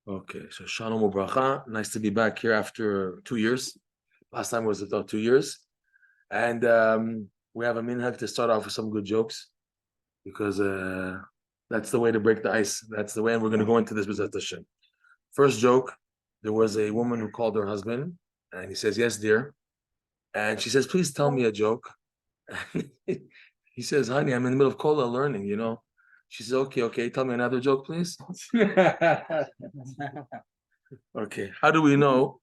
Okay, so Shalom Ubracha. Nice to be back here after 2 years. Last time was about 2 years. And we have a minhag to start off with some good jokes because that's the way to break the ice. That's the way, and we're going to go into this with Hashem. First joke, there was a woman who called her husband, and he says, "Yes, dear." And she says, "Please tell me a joke." He says, "Honey, I'm in the middle of kola learning, you know." She says, "Okay, tell me another joke, please." Okay, how do we know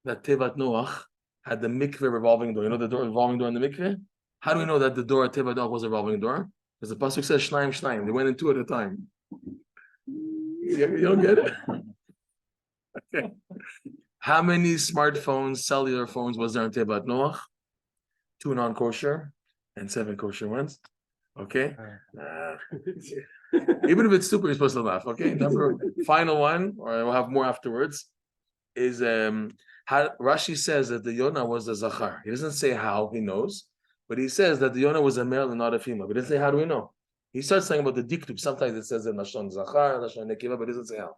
that Tevat Noach had the mikveh revolving door? You know the door revolving door in the mikveh? How do we know that the door at Tevat Noach was a revolving door? Because the pasuk says shnaim shnaim. They went in two at a time. You don't get it? Okay. How many smartphones, cellular phones, was there in Tevat Noach? 2 non-kosher and 7 kosher ones. Okay. Even if it's stupid, you're supposed to laugh. Okay. Final one, or we'll have more afterwards. Is how Rashi says that the Yonah was a Zachar. He doesn't say how, he knows, but he says that the Yonah was a male and not a female. But he doesn't say how do we know. He starts saying about the diktuk. Sometimes it says in Lashon Zachar, Lashon Nekiva, but it doesn't say how.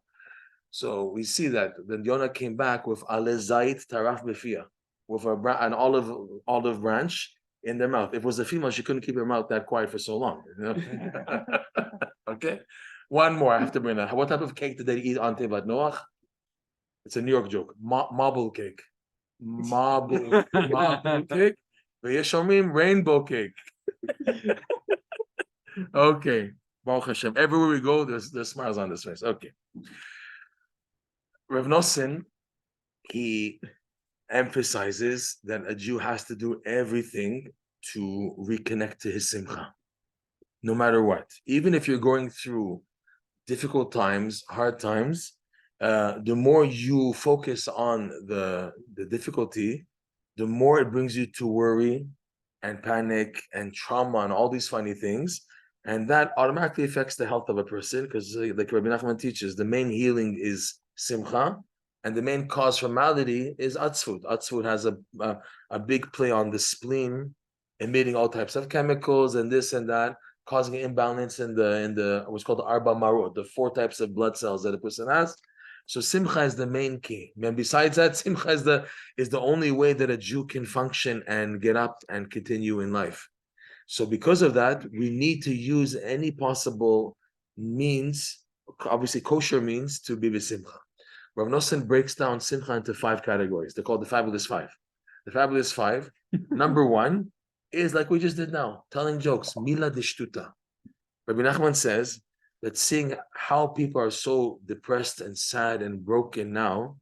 So we see that the Yonah came back with alezait taraf befia, with an olive branch in their mouth. If it was a female, she couldn't keep her mouth that quiet for so long. You know? Okay. One more. I have to bring that. What type of cake did they eat on Tevat Noach? It's a New York joke. Marble cake. Marble cake. V'yeshomim rainbow cake. Okay. Baruch Hashem. Everywhere we go, there's smiles on this face. Okay. Rav Nosson, he emphasizes that a Jew has to do everything to reconnect to his simcha, no matter what. Even if you're going through difficult times, hard times, the more you focus on the difficulty, the more it brings you to worry and panic and trauma and all these funny things. And that automatically affects the health of a person because, like Rabbi Nachman teaches, the main healing is simcha, and the main cause for malady is atzvut. Atzvut has a big play on the spleen, emitting all types of chemicals and this and that, causing an imbalance in the what's called the arba marot, the 4 types of blood cells that a person has. So simcha is the main key. And besides that, simcha is the only way that a Jew can function and get up and continue in life. So because of that, we need to use any possible means, obviously kosher means, to be with simcha. Rav Nosson breaks down simcha into 5 categories. They're called the fabulous 5. The fabulous 5, number 1, is like we just did now, telling jokes, mila dishtuta. Rabbi Nachman says that seeing how people are so depressed and sad and broken now,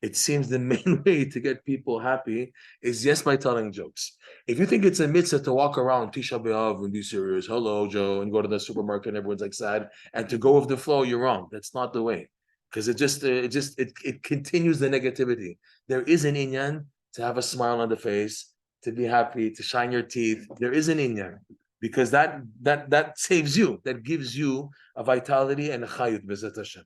it seems the main way to get people happy is just by telling jokes. If you think it's a mitzvah to walk around Tisha B'Av and be serious, hello Joe, and go to the supermarket and everyone's like sad, and to go with the flow, you're wrong. That's not the way, because it continues the negativity. There is an inyan to have a smile on the face, to be happy, to shine your teeth. There is an inyan, because that saves you, that gives you a vitality and a chayut b'ezrat Hashem.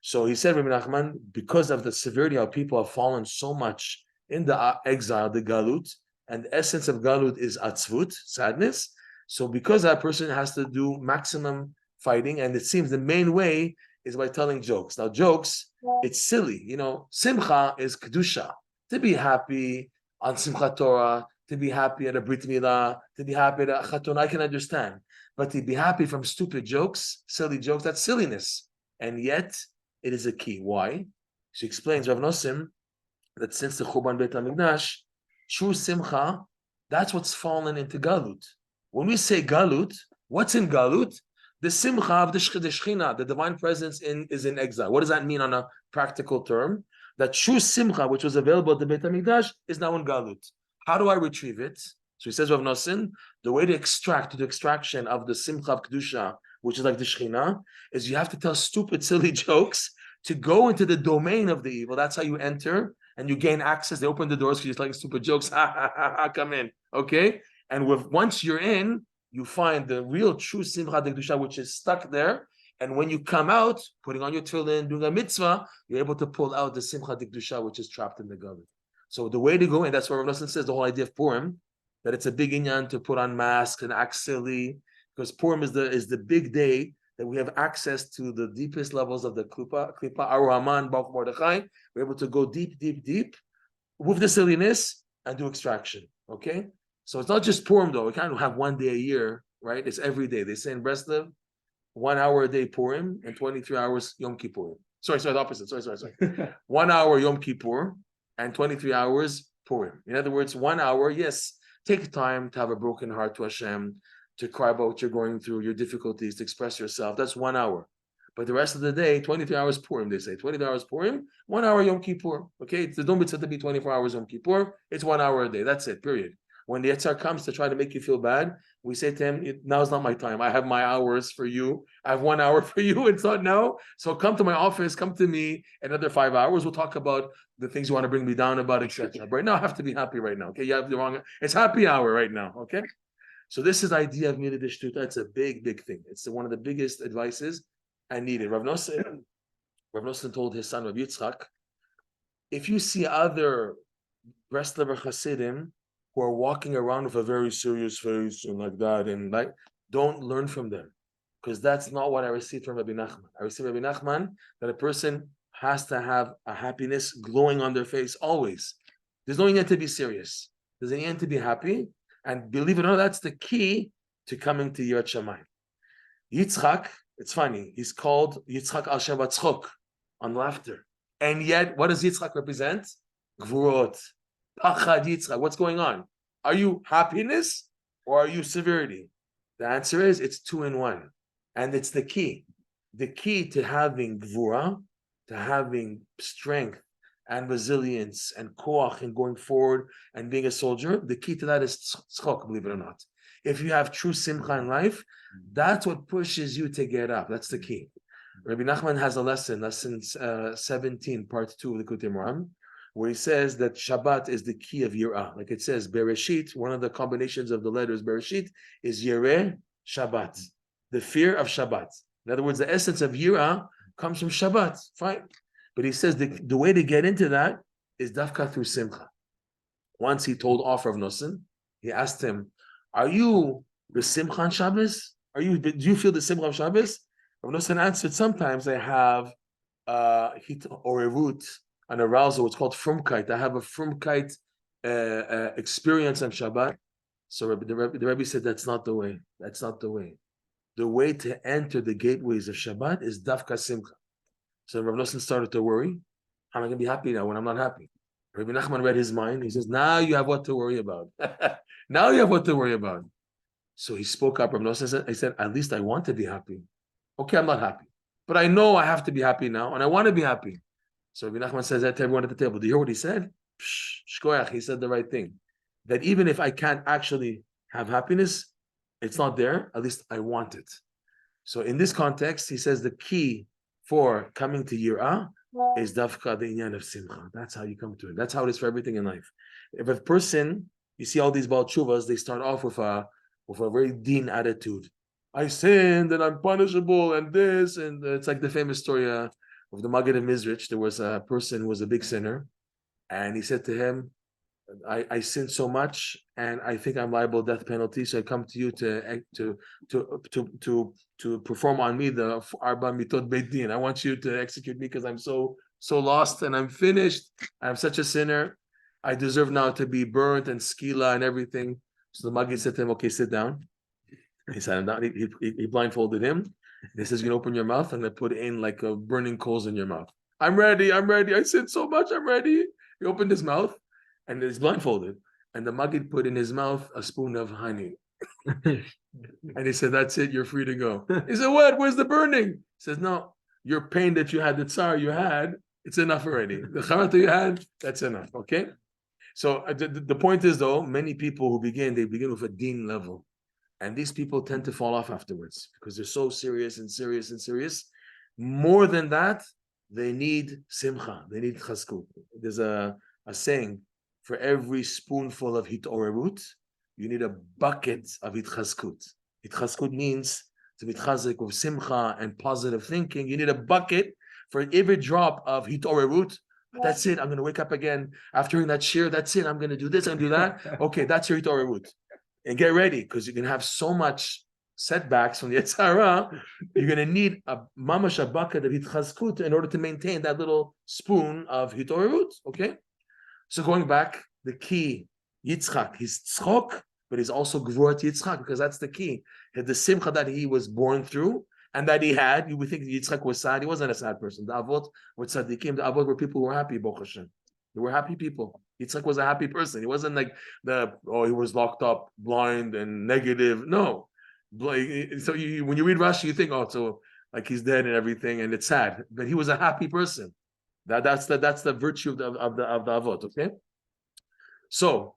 So he said, Rabbi Nachman, because of the severity of people have fallen so much in the exile, the galut, and the essence of galut is atzvut, sadness. So because that person has to do maximum fighting, and it seems the main way is by telling jokes. Now, jokes, it's silly. You know, simcha is kedusha. To be happy on Simchat Torah, to be happy at a Brit Milah, to be happy at a Chaton, I can understand. But to be happy from stupid jokes, silly jokes, that's silliness. And yet, it is a key. Why? She explains, Rav Nosson, that since the Chuban Beit HaMikdash, true simcha, that's what's fallen into galut. When we say galut, what's in galut? The simcha of the Shechina, the divine presence is in exile. What does that mean on a practical term? That true simcha, which was available at the Beit HaMikdash, is now in galut. How do I retrieve it? So he says, Rav Nosson, the way to extract the extraction of the simcha of kedusha, which is like the Shechina, is you have to tell stupid, silly jokes to go into the domain of the evil. That's how you enter, and you gain access. They open the doors because you're telling stupid jokes. Come in, okay? And once you're in, you find the real true simcha de kedusha, which is stuck there. And when you come out, putting on your tefillin, doing a mitzvah, you're able to pull out the simcha de kedusha, which is trapped in the galut. So the way to go, and that's what Rav Nosson says, the whole idea of Purim, that it's a big inyan to put on masks and act silly, because Purim is the big day that we have access to the deepest levels of the Klipa Aruhaman, Baruch Mordechai. We're able to go deep, deep, deep with the silliness and do extraction. Okay? So it's not just Purim though. We can't have one day a year, right? It's every day. They say in Breslev, 1 hour a day Purim and 23 hours Yom Kippur. Sorry, the opposite. Sorry. 1 hour Yom Kippur and 23 hours Purim. In other words, 1 hour, yes, take time to have a broken heart to Hashem, to cry about what you're going through, your difficulties, to express yourself. That's 1 hour. But the rest of the day, 23 hours Purim, they say. 23 hours Purim, 1 hour Yom Kippur. Okay, it's the don't be said to be 24 hours Yom Kippur. It's 1 hour a day. That's it, period. When the Yetzar comes to try to make you feel bad, we say to him, now's not my time. I have my hours for you. I have 1 hour for you. It's not now. So come to my office, come to me another 5 hours. We'll talk about the things you want to bring me down about, etc. But right now, I have to be happy right now. Okay, you have the wrong, it's happy hour right now. Okay. So this is the idea of Midah D'Shtuta. It's a big, big thing. It's one of the biggest advices I needed. Rav Nosson told his son, Rav Yitzchak, if you see other Breslever Hasidim who are walking around with a very serious face and like that, and like, don't learn from them, because that's not what I received from Rabbi Nachman. I received Rabbi Nachman that a person has to have a happiness glowing on their face always. There's no need to be serious. There's a need to be happy, and believe it or not, that's the key to coming to Yirat Shamayim. Yitzchak, it's funny, he's called Yitzchak al Shem Batzchok, on laughter, and yet what does Yitzchak represent? Gvurot. Yitzchak. What's going on? Are you happiness or are you severity? The answer is it's 2 in 1. And it's the key. The key to having gvura, to having strength and resilience and koach and going forward and being a soldier, the key to that is tzchok, believe it or not. If you have true simcha in life, that's what pushes you to get up. That's the key. Rabbi Nachman has a lesson 17, part 2 of Likutey Moharan, where he says that Shabbat is the key of Yirah. Like it says, Bereshit, one of the combinations of the letters Bereshit is Yireh Shabbat, the fear of Shabbat. In other words, the essence of Yirah comes from Shabbat, fine. But he says the way to get into that is dafka through Simcha. Once he told off Rav Nosson, he asked him, are you the Simcha on Shabbos? Do you feel the Simcha of Shabbos? Rav Nosson answered, sometimes I have hit or a root, an arousal, it's called frumkeit. I have a frumkeit experience on Shabbat. So the Rebbe said, that's not the way. That's not the way. The way to enter the gateways of Shabbat is dafka simcha. So Rav Nosson started to worry. How am I going to be happy now when I'm not happy? Rabbi Nachman read his mind. He says, now you have what to worry about. Now you have what to worry about. So he spoke up. Rav Nosson said, at least I want to be happy. Okay, I'm not happy. But I know I have to be happy now, and I want to be happy. So Rabbi Nachman says that to everyone at the table. Do you hear what he said? Shkoyach, he said the right thing. That even if I can't actually have happiness, it's not there, at least I want it. So in this context, he says the key for coming to Yirah is dafka the inyan of simcha. That's how you come to it. That's how it is for everything in life. If a person, you see all these Baal Tshuvas, they start off with a very deen attitude. I sinned and I'm punishable and this, and it's like the famous story of the Maggid of Mizrich. There was a person who was a big sinner, and he said to him, I sinned so much, and I think I'm liable to death penalty. So I come to you to perform on me the Arba Mitot Beit Din. I want you to execute me because I'm so lost and I'm finished. I'm such a sinner. I deserve now to be burnt and skila and everything. So the Maggid said to him, "Okay, sit down." He sat him down. He blindfolded him. He says, "You can open your mouth and I put in like a burning coals in your mouth." I'm ready. I sinned so much. I'm ready. He opened his mouth. And he's blindfolded. And the Maggid put in his mouth a spoon of honey. And he said, that's it, you're free to go. He said, what? Where's the burning? He says, no, your pain that you had, the tsar you had, it's enough already. The charata you had, that's enough, okay? So the point is, though, many people who begin with a deen level. And these people tend to fall off afterwards because they're so serious and serious and serious. More than that, they need simcha. They need chazkut. There's a saying, for every spoonful of hitorerut, you need a bucket of itchazkut. Itchazkut means to be chazik with simcha and positive thinking. You need a bucket for every drop of hitorerut. That's it. I'm going to wake up again after hearing that shir. That's it. I'm going to do this and do that. Okay, that's your hitorerut. And get ready because you can have so much setbacks from the Yetzirah, you're going to need a mamash bucket of hitchazkut in order to maintain that little spoon of hitorut. Okay, so going back, the key Yitzchak, he's tzchok, but he's also gvurat Yitzchak, because that's the key. The simcha that he was born through and that he had. You would think Yitzchak was sad. He wasn't a sad person. The avot were tzaddikim. The avot were people who were happy. Baruch Hashem. They were happy people. Yitzchak was a happy person. He wasn't like he was locked up, blind and negative. No. So when you read Rashi, you think, so like he's dead and everything, and it's sad. But he was a happy person. That's the virtue of the avot. Okay. So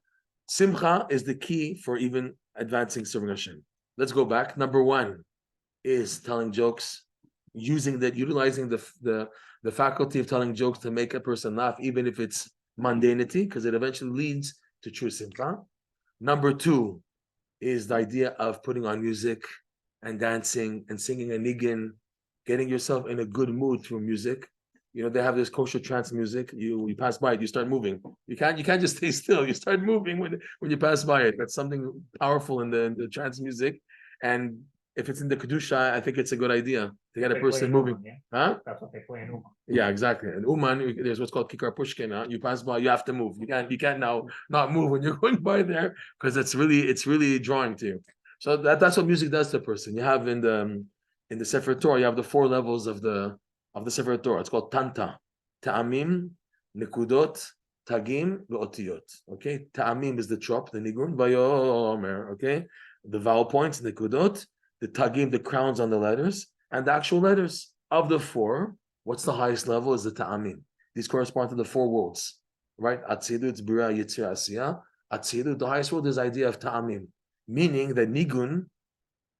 simcha is the key for even advancing serving Hashem. Let's go back. Number one is telling jokes, utilizing the faculty of telling jokes to make a person laugh, even if it's mundanity, because it eventually leads to true simcha. Number two is the idea of putting on music and dancing and singing a nigun, getting yourself in a good mood through music. They have this kosher trance music. You pass by it, you start moving. You can't just stay still. You start moving when you pass by it. That's something powerful in the trance music. And if it's in the kedusha, I think it's a good idea to get a person moving. Huh? That's what they play in Uman. Yeah, exactly. And Uman, there's what's called Kikar Pushkin. You pass by, you have to move. You can't now not move when you're going by there, because it's really drawing to you. So that's what music does to a person. You have in the Sefer Torah, you have the 4 levels of the Sefer Torah. It's called Tanta, Ta'amim, Nekudot, Tagim, Ve'otiyot. Okay, Ta'amim is the trop, the nigun, Vayomer. Okay, the vowel points, Nekudot, the Tagim, the crowns on the letters, and the actual letters. Of the 4, what's the highest level is the Ta'amim. These correspond to the 4 worlds, right? Atzidut, Bira, Yitzir, Asiyah. Atzidut, the highest world is the idea of Ta'amim, meaning that nigun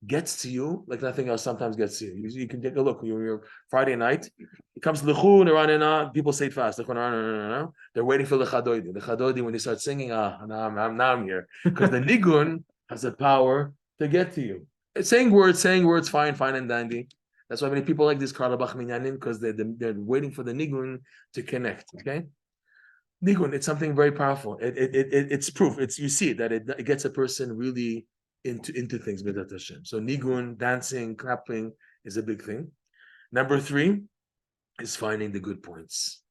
gets to you like nothing else sometimes gets to you. You can take a look. You're Friday night, it comes to L'chu, Neranena, people say it fast. They're waiting for the Chadoidi. The Chadoidi, when they start singing, now I'm here. Because the nigun has the power to get to you. It's saying words, fine and dandy. That's why many people like this Karabach Minyanim, because they're waiting for the nigun to connect. Okay? Nigun, it's something very powerful. It's proof. You see that it gets a person really into things with Hashem. So nigun, dancing, clapping is a big thing. Number 3 is finding the good points.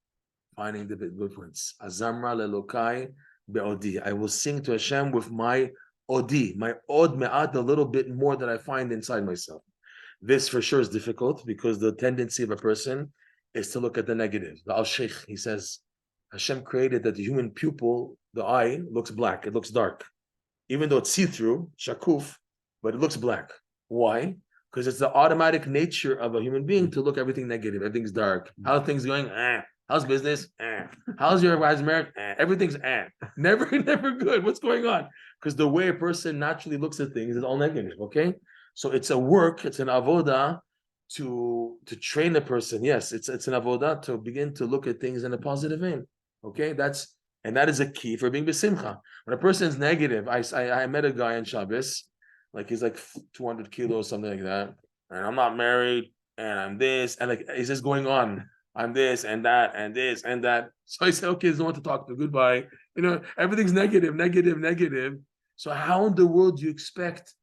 Azamra lelokai be'odi. I will sing to Hashem with my odi, my od me'at, a little bit more that I find inside myself. This for sure is difficult, because the tendency of a person is to look at the negative. The Al-Sheikh, he says, Hashem created that the human pupil, the eye, looks black, it looks dark. Even though it's see-through, shakuf, but it looks black. Why? Because it's the automatic nature of a human being to look at everything negative. Everything's dark. How are things going? How's business? How's your wife's marriage? Everything's never good. What's going on? Because the way a person naturally looks at things is all negative. Okay, so it's a work. It's an avoda to train a person. Yes, it's an avoda to begin to look at things in a positive vein. Okay, that is a key for being besimcha. When a person is negative, I met a guy in Shabbos, like he's like 200 kilos, something like that, and I'm not married, and I'm this, and like he's just going on. I'm this and that and this and that. So I said, okay, there's no one to talk to. Goodbye. Everything's negative. So how in the world do you expect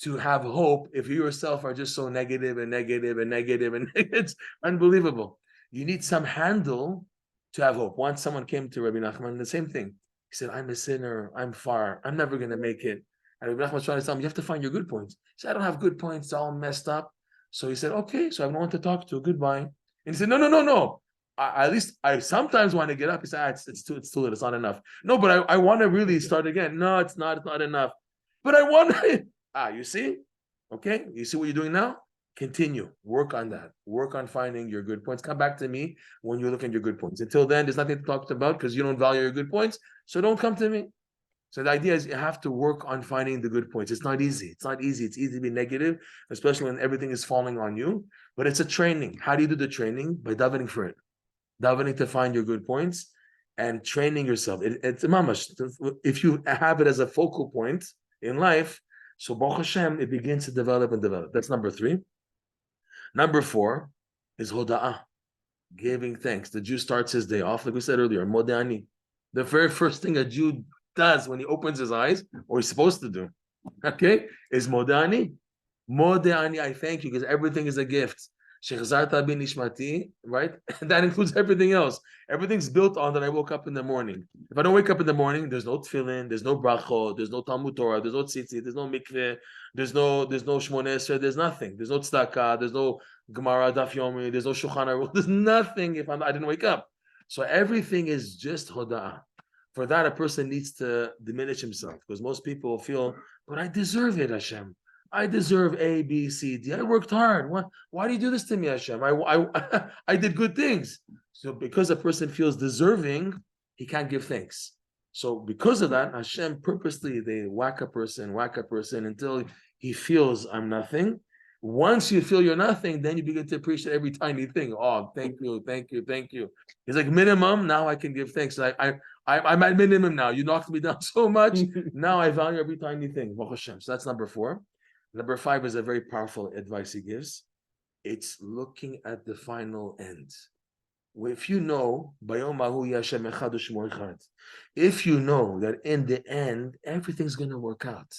to have hope if you yourself are just so negative? It's unbelievable. You need some handle to have hope. Once someone came to Rabbi Nachman, the same thing. He said, I'm a sinner. I'm far. I'm never going to make it. And Rabbi Nachman was trying to tell him, you have to find your good points. He said, I don't have good points. It's all messed up. So he said, okay, so I have no one to talk to. Goodbye. And he said, no. At least I sometimes want to get up. He said, it's too late. It's not enough. No, but I want to really start again. No, it's not enough. But I want to. You see? Okay. You see what you're doing now? Continue. Work on that. Work on finding your good points. Come back to me when you're looking at your good points. Until then, there's nothing to talk about because you don't value your good points. So don't come to me. So the idea is you have to work on finding the good points. It's not easy. It's easy to be negative, especially when everything is falling on you. But it's a training. How do you do the training? By davening for it. Davening to find your good points and training yourself. It's a mamash. If you have it as a focal point in life, so Baruch Hashem, it begins to develop. That's number 3. Number 4 is hoda'ah, giving thanks. The Jew starts his day off, like we said earlier, modani. The very first thing a Jew does when he opens his eyes, or he's supposed to do, okay, is modani. Modeh I thank you because everything is a gift. Shechzarta bin nishmati, right? And that includes everything else. Everything's built on that I woke up in the morning. If I don't wake up in the morning, there's no tefillin, there's no bracho, there's no Talmud Torah, there's no tzitzit, there's no mikveh, there's no shmoneh esrei, there's nothing. There's no tzedakah, there's no Gemara Daf Yomi, there's no Shulchan Aruch, there's nothing if I didn't wake up. So everything is just hoda'ah. For that, a person needs to diminish himself because most people feel, but I deserve it, Hashem. I deserve A, B, C, D. I worked hard. Why do you do this to me, Hashem? I did good things. So because a person feels deserving, he can't give thanks. So because of that, Hashem purposely, they whack a person until he feels I'm nothing. Once you feel you're nothing, then you begin to appreciate every tiny thing. Oh, thank you, thank you, thank you. It's like minimum, now I can give thanks. I'm at minimum now. You knocked me down so much. Now I value every tiny thing. So that's number 4. Number 5 is a very powerful advice he gives. It's looking at the final end. If you know, if you know that in the end, everything's going to work out.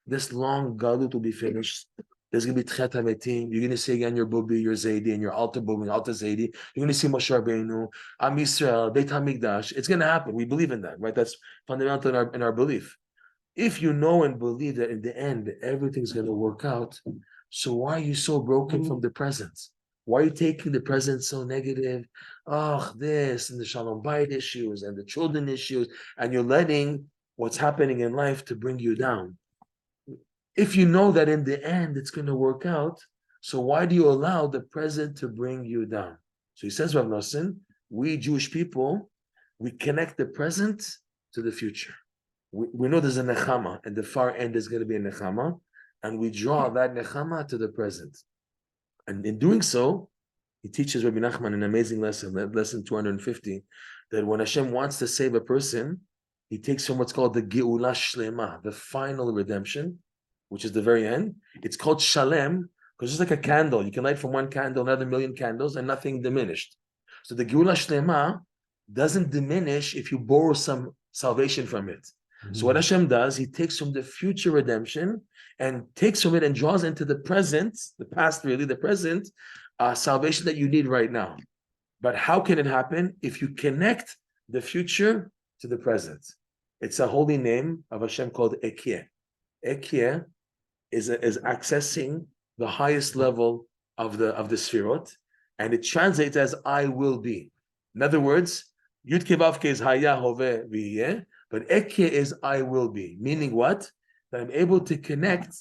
This long galut will be finished. There's going to be Tchet HaMetim. You're going to see again your Bubi, your Zaidi, and your Alta Bubi, Alta Zaidi. You're going to see Moshe Rabbeinu, Am Yisrael, Beit HaMikdash. It's going to happen. We believe in that, right? That's fundamental in our belief. If you know and believe that in the end, everything's going to work out, so why are you so broken from the present? Why are you taking the present so negative? Oh, this and the Shalom Bayit issues and the children issues, and you're letting what's happening in life to bring you down. If you know that in the end it's going to work out, so why do you allow the present to bring you down? So he says, Rav Nosson, we Jewish people, we connect the present to the future. We know there's a nechama, and the far end is going to be a nechama, and we draw that nechama to the present. And in doing so, he teaches Rabbi Nachman an amazing lesson, lesson 250, that when Hashem wants to save a person, he takes from what's called the Geula Shlema, the final redemption, which is the very end. It's called Shalem, because it's like a candle. You can light from one candle another million candles, and nothing diminished. So the Geula Shlema doesn't diminish if you borrow some salvation from it. So what Hashem does, he takes from the future redemption and takes from it and draws into the present, the past really, the present, salvation that you need right now. But how can it happen? If you connect the future to the present. It's a holy name of Hashem called Ekyeh. Ekyeh is accessing the highest level of the Sfirot, and it translates as I will be. In other words, Yud Kei Vav Kei is Haya Hove V'Yeh, but Ekyeh is I will be, meaning what? That I'm able to connect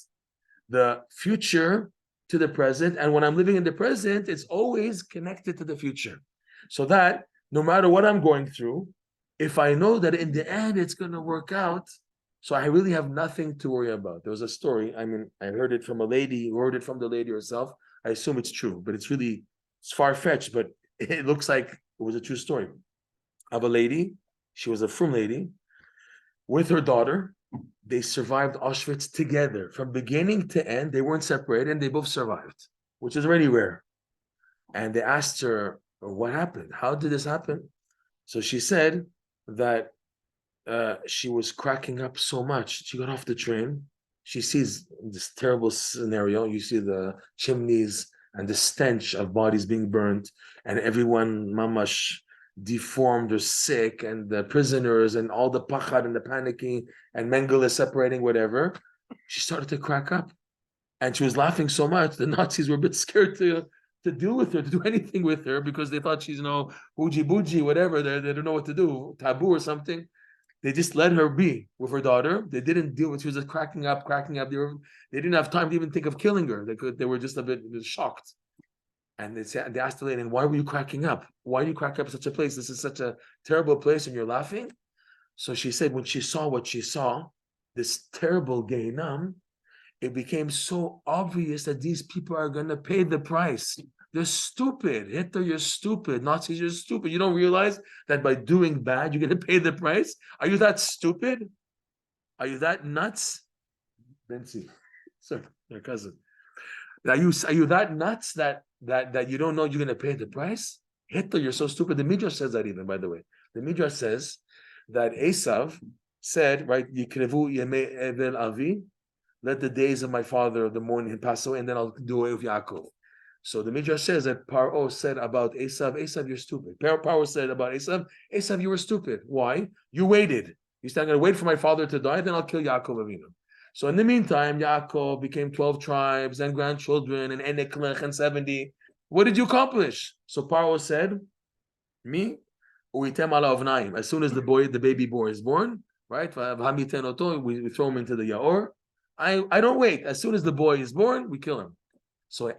the future to the present, and when I'm living in the present, it's always connected to the future. So that no matter what I'm going through, if I know that in the end it's going to work out, so I really have nothing to worry about. There was a story, I heard it from a lady, who heard it from the lady herself. I assume it's true, but it's far-fetched, but it looks like it was a true story. Of a lady, she was a frum lady, with her daughter. They survived Auschwitz together. From beginning to end, they weren't separated, and they both survived, which is already rare. And they asked her, what happened? How did this happen? So she said that she was cracking up so much. She got off the train. She sees this terrible scenario. You see the chimneys and the stench of bodies being burnt, and everyone mamash deformed or sick, and the prisoners and all the pachad and the panicking and Mengele separating, whatever. She started to crack up, and she was laughing so much the Nazis were a bit scared to deal with her, to do anything with her, because they thought she's bougie, whatever. They don't know what to do, taboo or something. They just let her be with her daughter. They didn't deal with. She was just cracking up. They didn't have time to even think of killing her. They were just a bit shocked. And they asked the lady, and why were you cracking up? Why do you crack up in such a place? This is such a terrible place, and you're laughing. So she said, when she saw what she saw, this terrible Gehinam, it became so obvious that these people are going to pay the price. They're stupid. Hitler, you're stupid. Nazis, you're stupid. You don't realize that by doing bad, you're going to pay the price? Are you that stupid? Are you that nuts? Benzi, sir, your cousin. Are you that nuts that you don't know you're going to pay the price? Hitler, you're so stupid. The Midrash says that even, by the way. The Midrash says that Esav said, right, Yikrevu Yemei Evel Avi, let the days of my father, the morning, pass away, and then I'll do away with Yaakov. So the Midrash says that Paro said about Esav, you're stupid. Paro said about Esav, you were stupid. Why? You waited. You said, I'm going to wait for my father to die, then I'll kill Yaakov Avinu. So in the meantime, Yaakov became 12 tribes and grandchildren and Eneklech and 70. What did you accomplish? So Paro said, me, as soon as the baby boy is born, right? We throw him into the Yaor. I don't wait. As soon as the boy is born, we kill him. So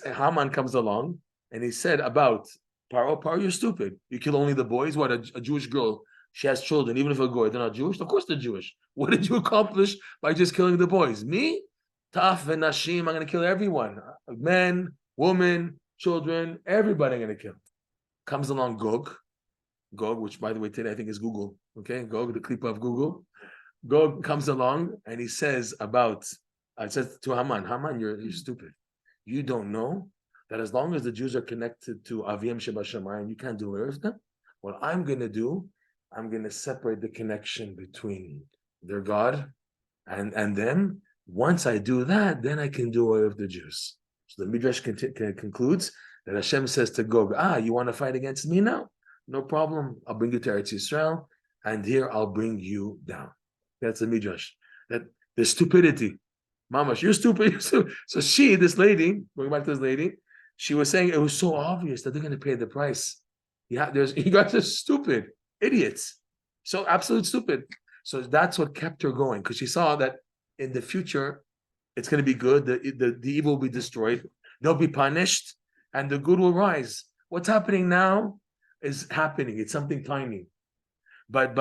Haman comes along and he said about Paro, you're stupid. You kill only the boys. What, a Jewish girl, she has children, even if a goy, they're not Jewish? Of course they're Jewish. What did you accomplish by just killing the boys? Me? Taf and Nashim, I'm going to kill everyone. Men, women, children, everybody I'm going to kill. Comes along Gog, which by the way today I think is Google. Okay, Gog, the clip of Google. Gog comes along and he says I said to Haman, you're stupid. You don't know that as long as the Jews are connected to Avim Sheba Shamayim, you can't do away with them. What I'm going to do, I'm going to separate the connection between their God and them. Once I do that, then I can do away with the Jews. So the Midrash concludes that Hashem says to Gog, you want to fight against me now? No problem. I'll bring you to Eretz Yisrael, and here I'll bring you down. That's the Midrash. That the stupidity. Mamash, you're stupid. So this lady, going back to this lady, she was saying it was so obvious that they're going to pay the price. You guys are stupid, idiots. So absolute stupid. So that's what kept her going, because she saw that in the future, it's going to be good. The evil will be destroyed. They'll be punished, and the good will rise. What's happening now is happening. It's something tiny. But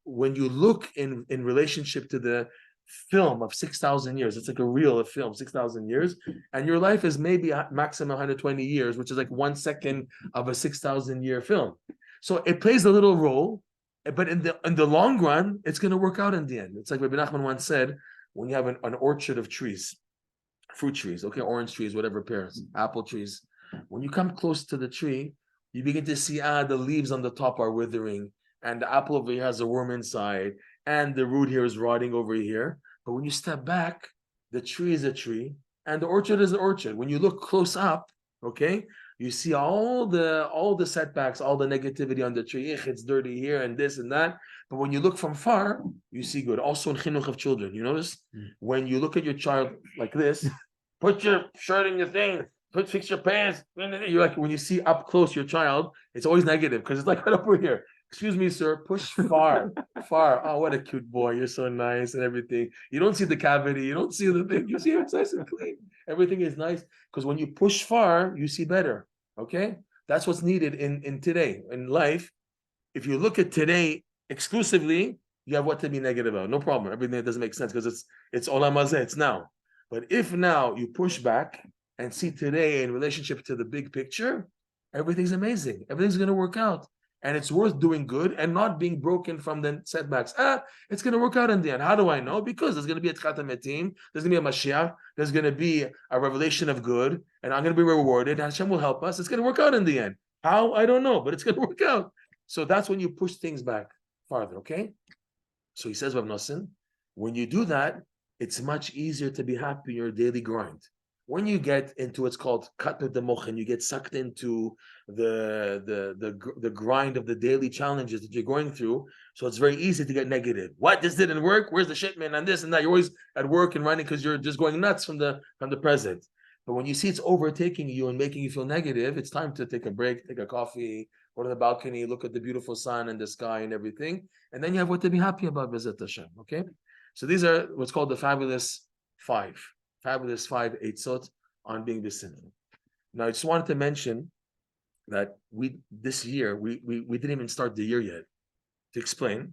when you look in relationship to the film of 6,000 years, it's like a reel of film, 6,000 years, and your life is maybe maximum 120 years, which is like 1 second of a 6,000 year film. So it plays a little role, but in the long run, it's going to work out in the end. It's like Rabbi Nachman once said, when you have an orchard of trees, fruit trees, okay, orange trees, whatever pairs, apple trees, when you come close to the tree, you begin to see, the leaves on the top are withering, and the apple over here has a worm inside, and the root here is rotting over here. But when you step back, the tree is a tree, and the orchard is an orchard. When you look close up, okay, you see all the setbacks, all the negativity on the tree. It's dirty here and this and that. But when you look from far, you see good. Also in chinuch of children, you notice? When you look at your child like this, put your shirt in your thing, fix your pants. You're like, when you see up close your child, it's always negative because it's like right over here. Excuse me, sir, push far. Oh, what a cute boy. You're so nice and everything. You don't see the cavity. You don't see the thing. You see it's nice and clean. Everything is nice. Because when you push far, you see better. Okay? That's what's needed in today, in life. If you look at today exclusively, you have what to be negative about. No problem. Everything that doesn't make sense because it's olam hazeh, it's now. But if now you push back and see today in relationship to the big picture, everything's amazing. Everything's going to work out. And it's worth doing good and not being broken from the setbacks. It's going to work out in the end. How do I know? Because there's going to be a Tchat HaMetim, there's going to be a Mashiach, there's going to be a revelation of good, and I'm going to be rewarded, and Hashem will help us. It's going to work out in the end. How? I don't know, but it's going to work out. So that's when you push things back farther, okay? So he says, Rav Nosson, when you do that, it's much easier to be happy in your daily grind. When you get into what's called Keter the Mochen, you get sucked into the grind of the daily challenges that you're going through. So it's very easy to get negative. What? This didn't work? Where's the shipment and this and that? You're always at work and running because you're just going nuts from the present. But when you see it's overtaking you and making you feel negative, it's time to take a break, take a coffee, go to the balcony, look at the beautiful sun and the sky and everything, and then you have what to be happy about. B'ezrat Hashem. Okay, so these are what's called the fabulous five eitzot on being sinful. Now, I just wanted to mention that this year we didn't even start the year yet. To explain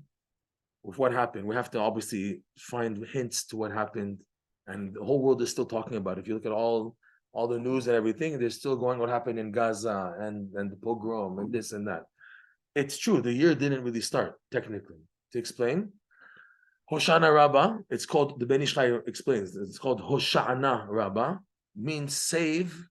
with what happened, we have to obviously find hints to what happened, and the whole world is still talking about it. If you look at all the news and everything, they're still going what happened in Gaza and the pogrom and this and that. It's true, the year didn't really start technically. To explain, Hoshana Rabbah, it's called, the Ben Ish Chai explains, it's called Hoshana Rabbah, means save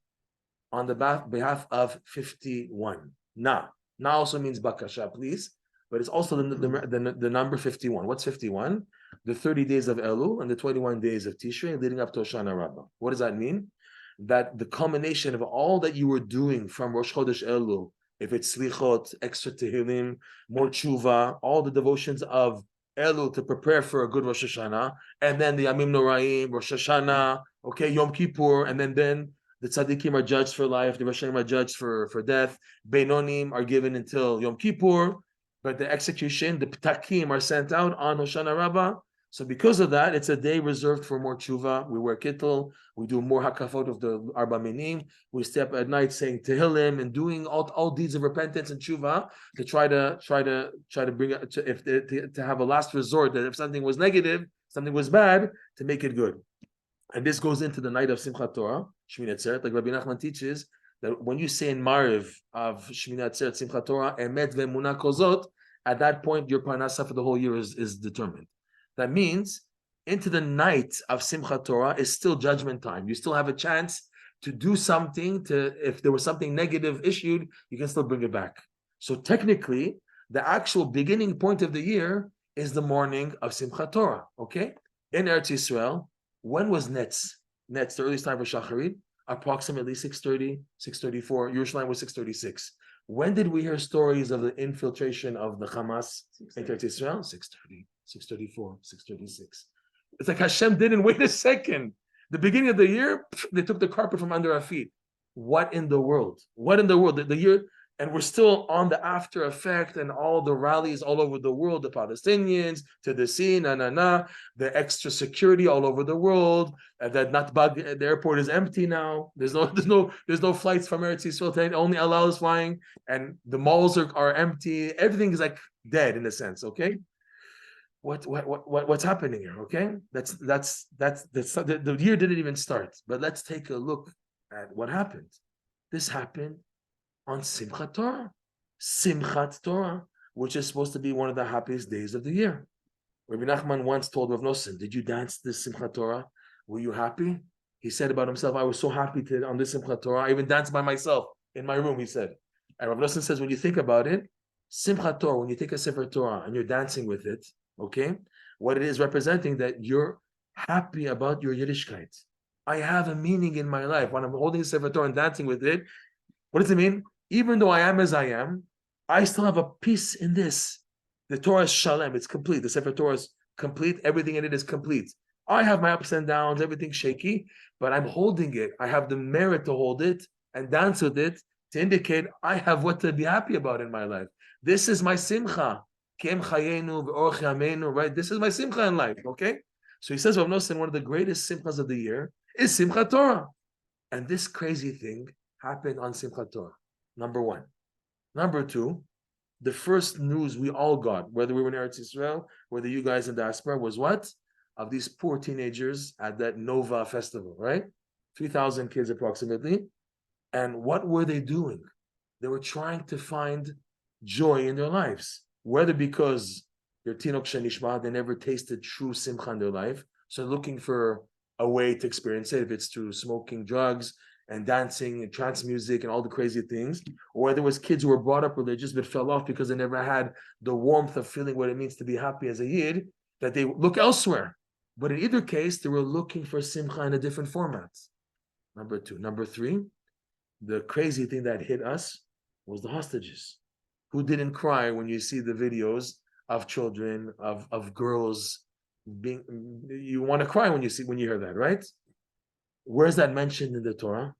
on the behalf of 51. Na also means bakasha, please, but it's also the number 51. What's 51? the 30 days of Elul and the 21 days of Tishrei leading up to Hoshana Rabbah. What does that mean? That the culmination of all that you were doing from Rosh Chodesh Elul, if it's slichot, extra tehillim, more tshuva, all the devotions of Elul to prepare for a good Rosh Hashanah, and then the Yamim Noraim, Rosh Hashanah, okay, Yom Kippur, and then the tzaddikim are judged for life, the Rashaim are judged for death, Beinonim are given until Yom Kippur, but the execution, the ptakim are sent out on Hoshana Rabbah. So because of that, it's a day reserved for more tshuva. We wear kittel, we do more hakafot of the Arba Minim, we stay up at night saying tehillim and doing all deeds of repentance and tshuva to try to bring it to have a last resort, that if something was negative, something was bad, to make it good. And this goes into the night of Simchat Torah, Shmini Atzeret, like Rabbi Nachman teaches, that when you say in Mariv of Shmini Atzeret, Simchat Torah, Emet ve'emunah kozot, at that point your parnasa for the whole year is determined. That means into the night of Simchat Torah is still judgment time. You still have a chance to do something, if there was something negative issued, you can still bring it back. So technically, the actual beginning point of the year is the morning of Simchat Torah, okay? In Eretz Yisrael, when was Netz? Netz, the earliest time for Shacharit, approximately 6:30, 6:34. Yerushalayim was 6:36. When did we hear stories of the infiltration of the Hamas in Eretz Yisrael? 6:30. 6:34, 6:36. It's like Hashem didn't wait a second. The beginning of the year, they took the carpet from under our feet. What in the world? What in the world? The year, and we're still on the after effect and all the rallies all over the world, the Palestinians to the sea, the extra security all over the world. That Natbag, the airport is empty now. There's no flights from Eretz Yisrael. Only El Al is flying, and the malls are empty. Everything is like dead in a sense. Okay. What's happening here? Okay, the year didn't even start, but let's take a look at what happened. This happened on Simchat Torah, which is supposed to be one of the happiest days of the year. Rabbi Nachman once told Rav Nosson, "Did you dance this Simchat Torah? Were you happy?" He said about himself, "I was so happy on this Simchat Torah. I even danced by myself in my room." He said, and Rav Nosson says, when you think about it, Simchat Torah, when you take a Sefer Torah and you're dancing with it. Okay, what it is representing, that you're happy about your Yiddishkeit. I have a meaning in my life when I'm holding the Sefer Torah and dancing with it. What does it mean? Even though I am as I am, I still have a piece in this. The Torah is shalem; it's complete. The Sefer Torah is complete. Everything in it is complete. I have my ups and downs, everything's shaky, but I'm holding it. I have the merit to hold it and dance with it to indicate I have what to be happy about in my life. This is my simcha. Right? This is my simcha in life, okay? So he says, Rav Nosson, one of the greatest simchas of the year is Simchat Torah. And this crazy thing happened on Simchat Torah, number one. Number two, the first news we all got, whether we were in Eretz Yisrael, whether you guys in diaspora, was what? Of these poor teenagers at that Nova festival, right? 3,000 kids approximately. And what were they doing? They were trying to find joy in their lives. Whether because they're tinok shenishma, they never tasted true simcha in their life, so looking for a way to experience it, if it's through smoking drugs and dancing and trance music and all the crazy things, or whether it was kids who were brought up religious but fell off because they never had the warmth of feeling what it means to be happy as a yid, that they look elsewhere. But in either case, they were looking for simcha in a different format. Number two. Number three, the crazy thing that hit us was the hostages. Who didn't cry when you see the videos of children, of girls being? You want to cry when you hear that, right? Where's that mentioned in the Torah?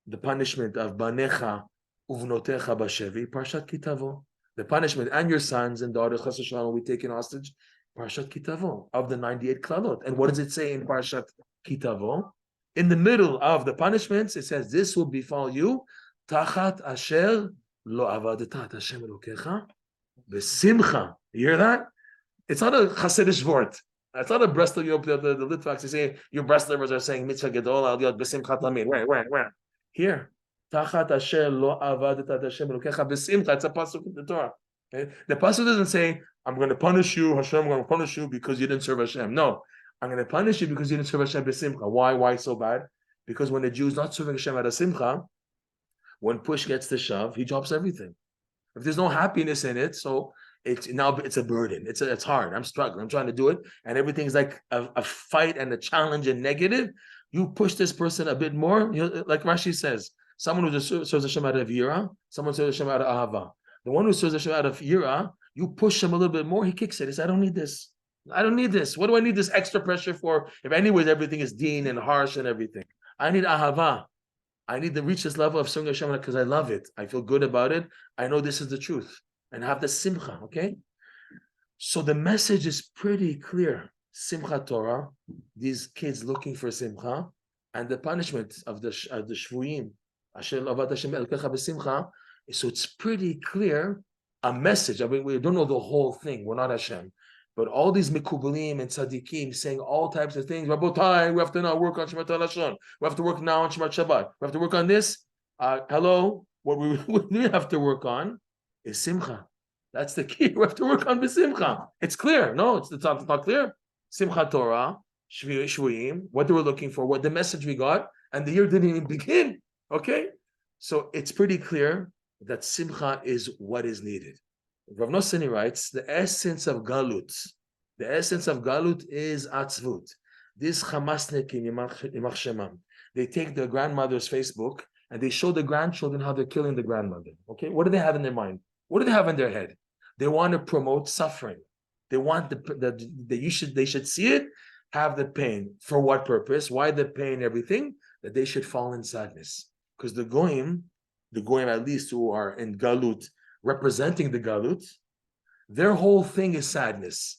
The punishment of banecha uvnotecha bashevi, Parshat Kitavo. The punishment, and your sons and daughters chas v'shalom will be taken hostage, Parshat Kitavo, of the 98 klalot. And what does it say in Parshat Kitavo? In the middle of the punishments, it says, "This will befall you, tachat asher lo avadat Hashem Elokecha b'simcha." You hear that? It's not a Hasidic word. It's not a Breslov. The Litvaks, they say your Breslovers are saying mitzvah gedol al yod b'simchat lamed. Where? Here, tachat asher lo avadat Hashem Elokecha b'simcha. It's a pasuk in the Torah. Okay? The pasuk doesn't say, "I'm going to punish you, Hashem. I'm going to punish you because you didn't serve Hashem." No, I'm going to punish you because you didn't serve Hashem b'simcha. Why? Why so bad? Because when the Jew is not serving Hashem at a simcha, when push gets to shove, he drops everything. If there's no happiness in it, so it's a burden. It's hard. I'm struggling. I'm trying to do it, and everything's like a fight and a challenge and negative. You push this person a bit more, like Rashi says, someone who just serves Hashem out of yira, someone serves Hashem out of ahava. The one who serves Hashem out of yira, you push him a little bit more, he kicks it. He says, I don't need this. I don't need this. What do I need this extra pressure for? If anyways everything is deen and harsh and everything. I need ahava. I need to reach this level of serving Hashem because I love it. I feel good about it. I know this is the truth. And have the simcha, okay? So the message is pretty clear. Simcha Torah, these kids looking for simcha, and the punishment of the shvuim, Asher avad Hashem elkecha b'simcha. So it's pretty clear, a message. I mean, we don't know the whole thing. We're not Hashem. But all these mikubalim and tzaddikim saying all types of things. Rabotai, we have to now work on Shemat HaLashon. We have to work now on Shemat Shabbat. We have to work on this. Hello, what we have to work on is simcha. That's the key. We have to work on b'simcha. It's clear. No, it's not clear. Simcha Torah, shvuim, what they were looking for, what the message we got, and the year didn't even begin. Okay? So it's pretty clear that simcha is what is needed. Rav Nosani writes, the essence of galut is atzvut. This chamasnikim yimach shemam. They take their grandmother's Facebook and they show the grandchildren how they're killing the grandmother. Okay? What do they have in their mind? What do they have in their head? They want to promote suffering. They want they should see it, have the pain. For what purpose? Why the pain? Everything that they should fall in sadness. Because the goyim at least who are in galut, representing the galut, their whole thing is sadness,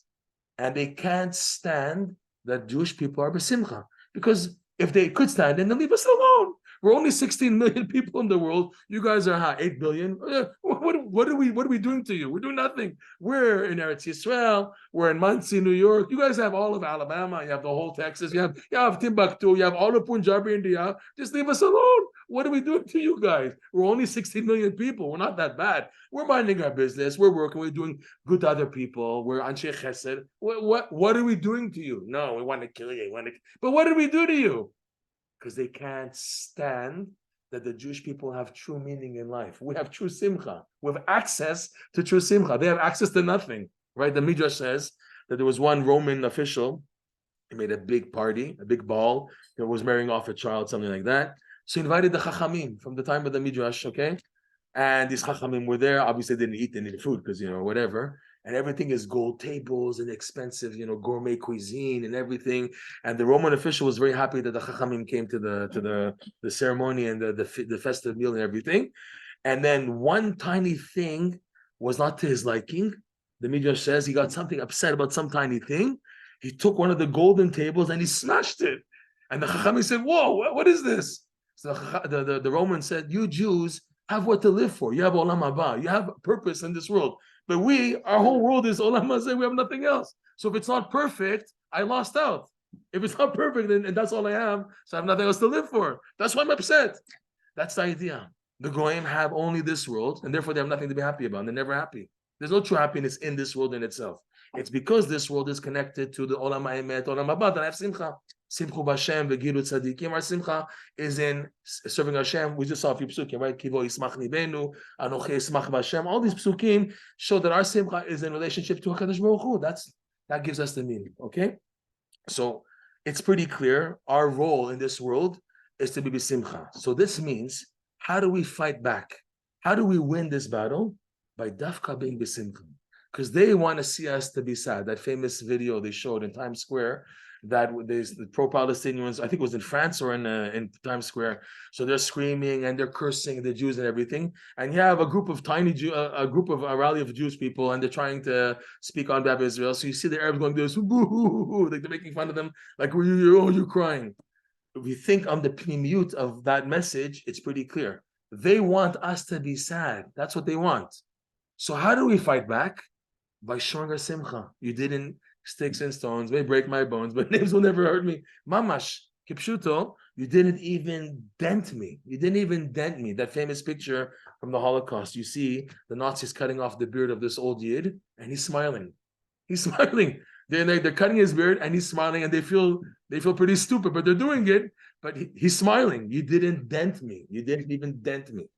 and they can't stand that Jewish people are b'simcha. Because if they could stand it, then leave us alone. We're only 16 million people in the world. You guys are 8 billion. What are we doing to you? We're doing nothing. We're in Eretz Yisrael. We're in Muncie, New York. You guys have all of Alabama. You have the whole Texas. You have Timbuktu. You have all of Punjabi, India. Just leave us alone. What are we doing to you guys? We're only 16 million people. We're not that bad. We're minding our business. We're working. We're doing good to other people. We're Anshe Chesed. What are we doing to you? No, we want to kill you. But what did we do to you? Because they can't stand that the Jewish people have true meaning in life. We have true simcha. We have access to true simcha. They have access to nothing, right? The Midrash says that there was one Roman official. He made a big party, a big ball. He was marrying off a child, something like that. So he invited the Chachamim from the time of the Midrash, okay? And these Chachamim were there. Obviously, they didn't eat any food because, whatever. And everything is gold tables and expensive, gourmet cuisine and everything. And the Roman official was very happy that the Chachamim came to the ceremony and the festive meal and everything. And then one tiny thing was not to his liking. The Midrash says he got something upset about some tiny thing. He took one of the golden tables and he smashed it. And the Chachamim said, "Whoa, what is this?" So the Roman said, "You Jews have what to live for. You have olam haba. You have purpose in this world. But our whole world is olam hazeh. We have nothing else. So if it's not perfect, I lost out. If it's not perfect, and that's all I have, so I have nothing else to live for. That's why I'm upset." That's the idea. The goyim have only this world, and therefore they have nothing to be happy about. They're never happy. There's no true happiness in this world in itself. It's because this world is connected to the olam ha'emet, olam haba, that I have simcha. Simchu b'Hashem v'gilut tzadikim. Our simcha is in serving Hashem. We just saw a few psukim, right? Kivo yismach libenu, anochi yismach b'Hashem. All these psukim show that our simcha is in relationship to HaKadosh Baruch Hu. That gives us the meaning, okay? So it's pretty clear. Our role in this world is to be b'simcha. So this means, how do we fight back? How do we win this battle? By dafka being b'simcha. Because they want to see us to be sad. That famous video they showed in Times Square, that there's the pro-Palestinians, I think it was in France or in Times Square. So they're screaming and they're cursing the Jews and everything. And you have a group of a rally of Jewish people, and they're trying to speak on behalf of Israel. So you see the Arabs going this, like they're making fun of them, like you're crying. If you think on the pnimiyut of that message, it's pretty clear. They want us to be sad. That's what they want. So how do we fight back? By showing our simcha. You didn't, sticks and stones may break my bones, but names will never hurt me. Mamash, kipshuto, you didn't even dent me. You didn't even dent me. That famous picture from the Holocaust. You see the Nazis cutting off the beard of this old Yid, and he's smiling. He's smiling. They're cutting his beard, and he's smiling, and they feel pretty stupid, but they're doing it. But he's smiling. You didn't dent me. You didn't even dent me.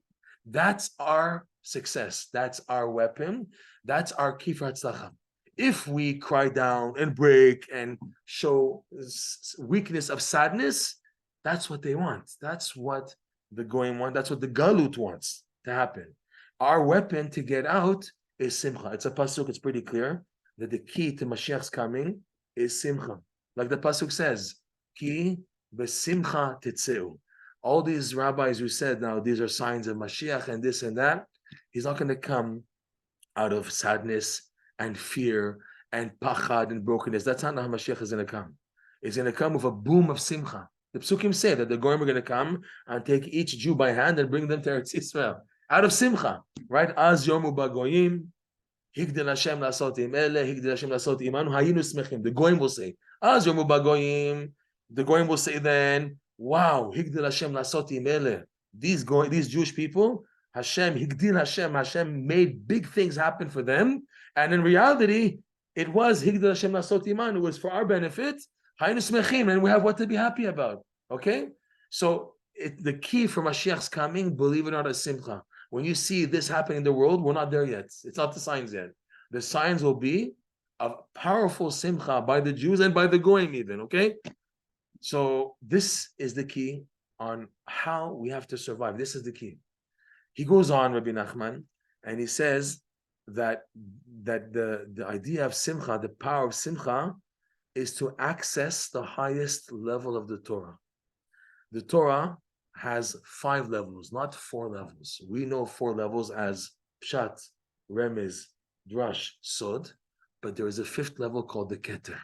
That's our success. That's our weapon. That's our key for Hatzlacha. If we cry down and break and show weakness of sadness, that's what they want. That's what the Goyim want. That's what the Galut wants to happen. Our weapon to get out is Simcha. It's a pasuk. It's pretty clear that the key to Mashiach's coming is Simcha. Like the pasuk says, Ki besimcha titzeu. All these rabbis who said now these are signs of Mashiach and this and that, he's not going to come out of sadness and fear and pachad and brokenness. That's not how Mashiach is going to come. He's going to come with a boom of simcha. The psukim say that the goyim are going to come and take each Jew by hand and bring them to Eretz Yisrael out of simcha, right? Az yomu bagoyim, higdel Hashem lasot im ele, higdel Hashem lasot imanu, hayinu smechim. The goyim will say, Az yomu bagoyim. The goyim will say then, wow, higdel Hashem lasot im ele. These Jewish people, Higdil Hashem made big things happen for them. And in reality, it was Higdil Hashem Lasot Iman. It was for our benefit. And we have what to be happy about. Okay? So the key for Mashiach's coming, believe it or not, is Simcha. When you see this happening in the world, we're not there yet. It's not the signs yet. The signs will be a powerful Simcha by the Jews and by the Goyim even. Okay? So this is the key on how we have to survive. This is the key. He goes on, Rabbi Nachman, and he says that the idea of Simcha, the power of Simcha, is to access the highest level of the Torah. The Torah has 5 levels, not 4 levels. We know 4 levels as Pshat, Remez, Drash, Sod, but there is a 5th level called the Keter.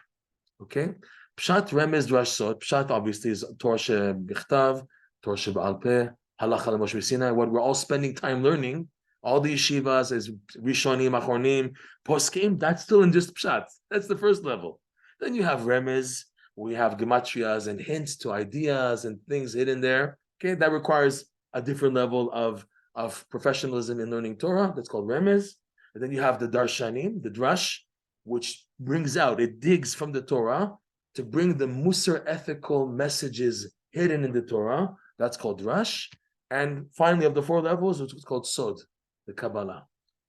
Okay? Pshat, Remez, Drash, Sod. Pshat obviously is Torah Shebichtav, Torah Shebe'al Peh, Halacha Moshe Sinai, what we're all spending time learning, all the yeshivas as Rishonim, Achronim, Poskim, that's still in just Pshat. That's the first level. Then you have Remez, we have Gematrias and hints to ideas and things hidden there. Okay, that requires a different level of professionalism in learning Torah. That's called Remez. And then you have the Darshanim, the Drash, which brings out, it digs from the Torah to bring the Musar ethical messages hidden in the Torah. That's called Drash. And finally, of the 4 levels, which is called Sod, the Kabbalah,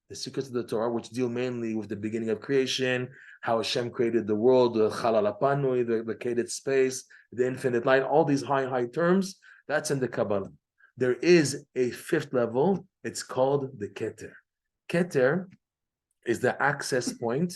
the secrets of the Torah, which deal mainly with the beginning of creation, how Hashem created the world, the Chalal Hapanui, the vacated space, the infinite light, all these high terms, that's in the Kabbalah. There is a 5th level, it's called the Keter. Keter is the access point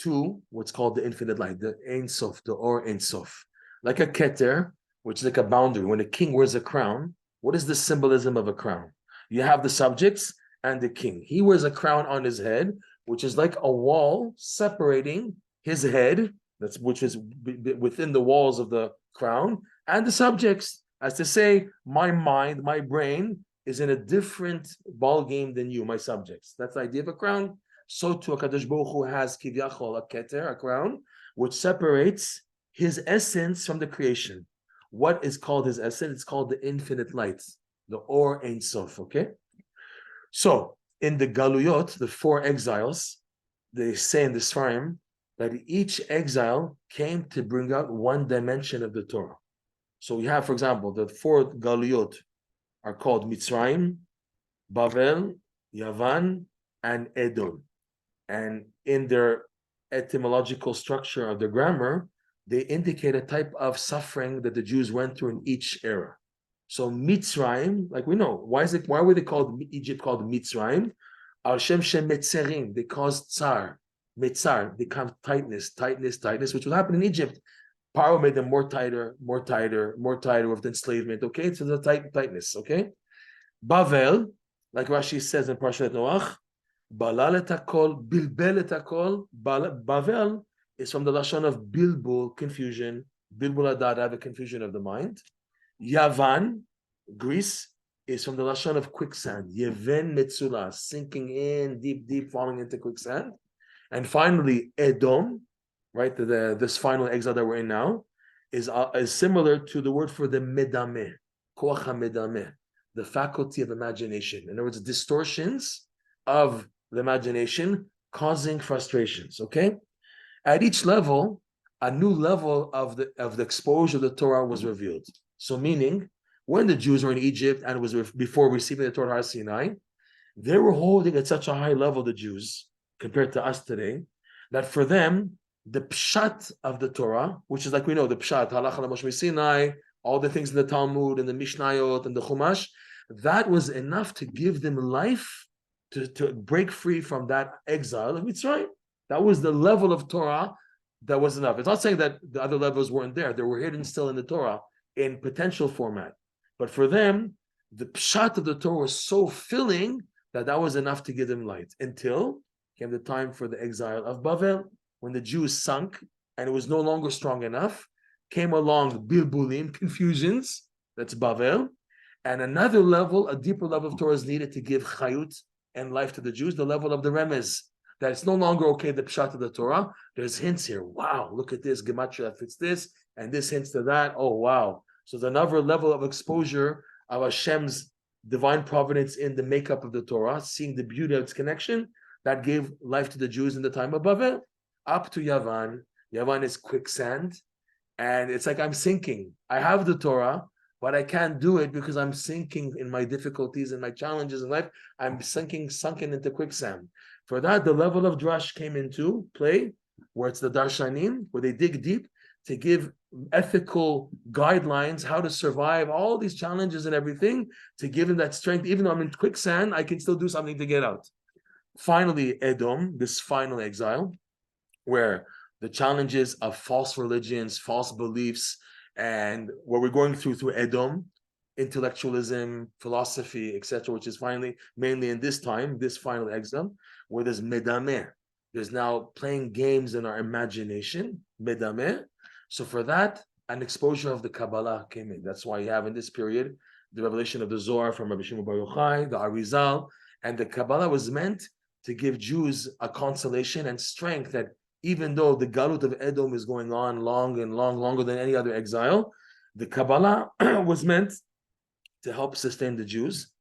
to what's called the infinite light, the Ein Sof, the Or Ein Sof. Like a Keter, which is like a boundary. When a king wears a crown, what is the symbolism of a crown? You have the subjects and the king. He wears a crown on his head, which is like a wall separating his head, which is within the walls of the crown, and the subjects. As to say, my mind, my brain is in a different ball game than you, my subjects. That's the idea of a crown. So too, HaKadosh Baruch Hu has Kivyachol, a Keter, a crown, which separates his essence from the creation. What is called his essence? It's called the infinite light, the Or Ein Sof, okay? So, in the Galuyot, the 4 exiles, they say in the Sfarim that each exile came to bring out one dimension of the Torah. So we have, for example, the 4 Galuyot are called Mitzrayim, Bavel, Yavan, and Edom. And in their etymological structure of the grammar, they indicate a type of suffering that the Jews went through in each era. So Mitzrayim, like we know, why were they called Egypt called Mitzrayim? Al Shem Shem Metzerim, they caused tsar, Mitzar, they caused tightness, which will happen in Egypt. Paro made them more tighter with the enslavement, okay? So the tightness, okay? Bavel, like Rashi says in Parshat Noach, Balal et hakol, bilbel et hakol, Bavel is from the lashon of bilbul, confusion, bilbul adad, the confusion of the mind. Yavan, Greece, is from the lashon of quicksand, Yeven metzula, sinking in deep, falling into quicksand. And finally, Edom, right? This final exile that we're in now is similar to the word for the medameh, koach medameh, the faculty of imagination. In other words, distortions of the imagination causing frustrations. Okay, at each level, a new level of the exposure of the Torah was revealed. So, meaning when the Jews were in Egypt and it was before receiving the Torah Har Sinai, They were holding at such a high level, the Jews, compared to us today, that for them, the pshat of the Torah, which is like we know, the pshat, halacha Moshe Sinai, all the things in the Talmud and the Mishnayot and the Chumash, that was enough to give them life to break free from that exile of Mitzrayim. That was the level of Torah that was enough. It's not saying that the other levels weren't there. They were hidden still in the Torah in potential format. But for them, the pshat of the Torah was so filling that was enough to give them light until came the time for the exile of Bavel, when the Jews sunk and it was no longer strong enough. Came along bilbulim, confusions, that's Bavel, and another level, a deeper level of Torah is needed to give chayut and life to the Jews, the level of the remez, that it's no longer okay, the pshat of the Torah. There's hints here. Wow, look at this, gematria fits this, and this hints to that. Oh, wow. So there's another level of exposure of Hashem's divine providence in the makeup of the Torah, seeing the beauty of its connection, that gave life to the Jews in the time of Bavel. Up to Yavan. Yavan is quicksand, and it's like I'm sinking. I have the Torah, but I can't do it because I'm sinking in my difficulties and my challenges in life. I'm sunken into quicksand. For that, the level of Drash came into play, where it's the Darshanim, where they dig deep to give ethical guidelines, how to survive all these challenges and everything, to give them that strength. Even though I'm in quicksand, I can still do something to get out. Finally, Edom, this final exile, where the challenges of false religions, false beliefs, and what we're going through Edom, intellectualism, philosophy, etc., which is mainly in this time, this final exile, where there's medameh. There's now playing games in our imagination, medameh. So for that, an exposure of the Kabbalah came in. That's why you have in this period the revelation of the Zohar from Rabbi Shimon Bar Yochai, the Arizal, and the Kabbalah was meant to give Jews a consolation and strength that even though the Galut of Edom is going on longer than any other exile, the Kabbalah was meant to help sustain the Jews,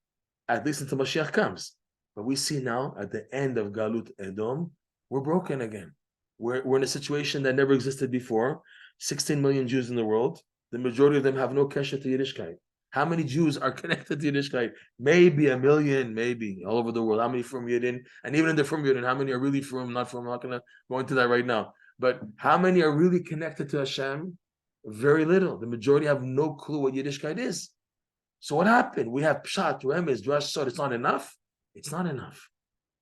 at least until Mashiach comes. But we see now, at the end of Galut Edom, we're broken again. We're in a situation that never existed before. 16 million Jews in the world. The majority of them have no kesher to Yiddishkeit. How many Jews are connected to Yiddishkeit? Maybe a million, maybe, all over the world. How many from Yidden? And even in the from Yidden, how many are really from, not from? I'm not going to go into that right now. But how many are really connected to Hashem? Very little. The majority have no clue what Yiddishkeit is. So what happened? We have Pshat, Remez, Drash, Sod. It's not enough. It's not enough.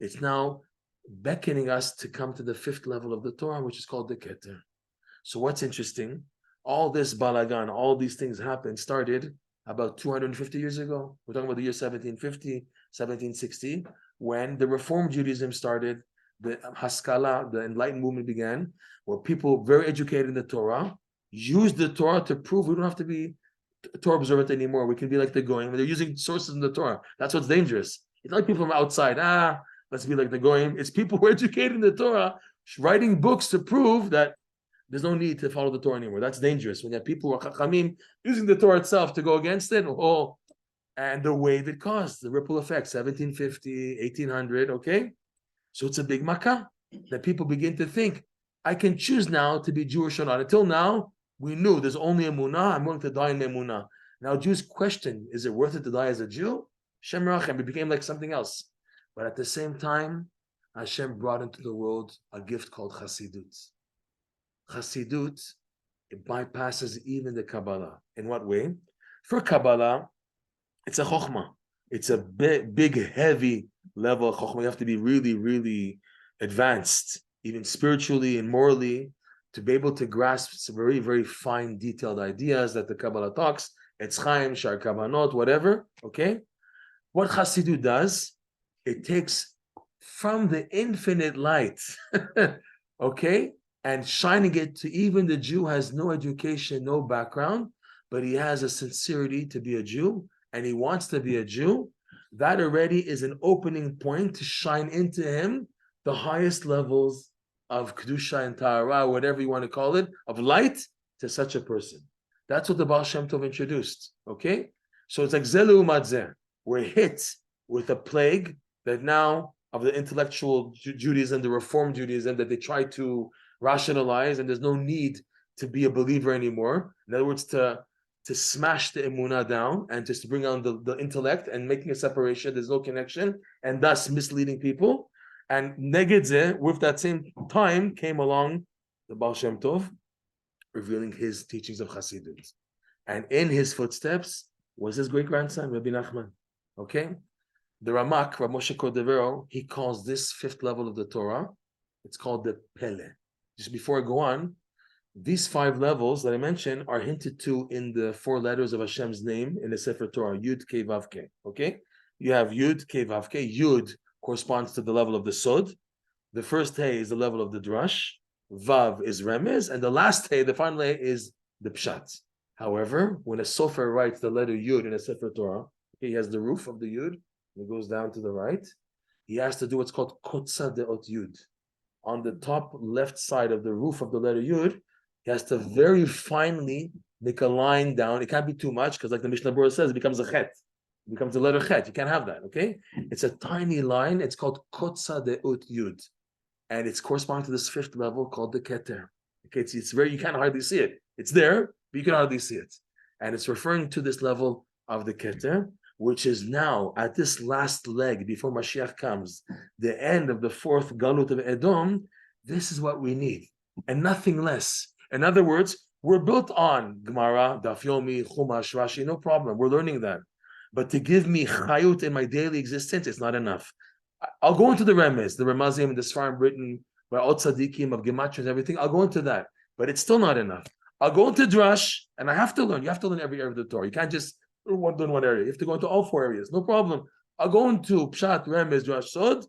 It's now beckoning us to come to the fifth level of the Torah, which is called the Keter. So what's interesting, all this balagan, all these things started about 250 years ago. We're talking about the year 1750, 1760, when the Reform Judaism started, the Haskalah, the Enlightened movement began, where people very educated in the Torah used the Torah to prove we don't have to be Torah observant anymore. We can be like the Goyim. They're using sources in the Torah. That's what's dangerous. It's not like people from outside, let's be like the Goyim. It's people who are educated in the Torah, writing books to prove that there's no need to follow the Torah anymore. That's dangerous. When you have people who are chachamim using the Torah itself to go against it, and the wave it caused, the ripple effect, 1750, 1800, okay? So it's a big makkah that people begin to think, I can choose now to be Jewish or not. Until now, we knew there's only emunah. I'm willing to die in emunah. Now Jews question, is it worth it to die as a Jew? Shem Rachem, it became like something else. But at the same time, Hashem brought into the world a gift called Chassidut. Chassidut, it bypasses even the Kabbalah. In what way? For Kabbalah, it's a chokhmah. It's a big, heavy level of chokhmah. You have to be really, really advanced, even spiritually and morally, to be able to grasp some very, very fine, detailed ideas that the Kabbalah talks. Etz Chaim, Shar Kavanot, whatever. Okay? What Chassidut does, it takes from the infinite light, okay, and shining it to even the Jew who has no education, no background, but he has a sincerity to be a Jew, and he wants to be a Jew. That already is an opening point to shine into him the highest levels of Kedusha and Tahara, whatever you want to call it, of light to such a person. That's what the Baal Shem Tov introduced, okay? So it's like Zelu Madzeh. We're hit with a plague that now of the intellectual Judaism, the Reform Judaism, that they try to rationalize, and there's no need to be a believer anymore. In other words, to to smash the emunah down and just to bring on the intellect and making a separation. There's no connection, and thus misleading people. And negedze, with that same time, came along the Baal Shem Tov, revealing his teachings of Chassidut. And in his footsteps was his great grandson, Rabbi Nachman. Okay? The Ramak, Rav Moshe Cordovero, he calls this fifth level of the Torah, it's called the Pele. Just before I go on, these 5 levels that I mentioned are hinted to in the 4 letters of Hashem's name in the Sefer Torah, Yud, Kei, Vav, Kei. Okay? You have Yud, Kei, Vav, Kei. Yud corresponds to the level of the Sod. The first Hey is the level of the Drash. Vav is Remez. And the last Hey, the final Hey, is the Pshat. However, when a Sofer writes the letter Yud in a Sefer Torah, he has the roof of the Yud, and it goes down to the right. He has to do what's called Kotza Deot Yud. On the top left side of the roof of the letter Yud, he has to very finely make a line down. It can't be too much, because like the Mishnah Berurah says, it becomes a chet. It becomes a letter chet. You can't have that, okay? It's a tiny line. It's called Kotza Deot Yud. And it's corresponding to this 5th level called the Keter. Okay, it's very, you can't hardly see it. It's there, but you can hardly see it. And it's referring to this level of the Keter, which is now at this last leg before Mashiach comes, the end of the 4th Galut of Edom. This is what we need, and nothing less. In other words, we're built on Gemara, Daf Yomi, Chumash, Rashi, no problem. We're learning that. But to give me chayut in my daily existence, it's not enough. I'll go into the Remez, the Remazim, and the Sfarim written by Ot Tzadikim of Gematria and everything. I'll go into that, but it's still not enough. I'll go into Drash, and I have to learn. You have to learn every area of the Torah. You can't just do one area. You have to go into all 4 areas. No problem. I'll go into Pshat, Remez, Drash, Sod.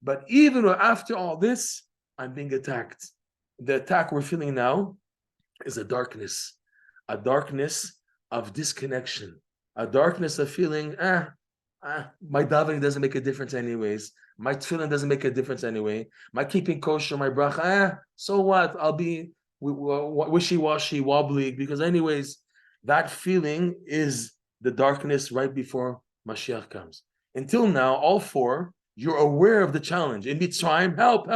But even after all this, I'm being attacked. The attack we're feeling now is a darkness of disconnection, a darkness of feeling, my davening doesn't make a difference anyways. My tefillin doesn't make a difference anyway. My keeping kosher, my bracha, so what? I'll be wishy-washy, wobbly, because anyways, that feeling is the darkness right before Mashiach comes. Until now, all 4, you're aware of the challenge. In Mitzrayim, help.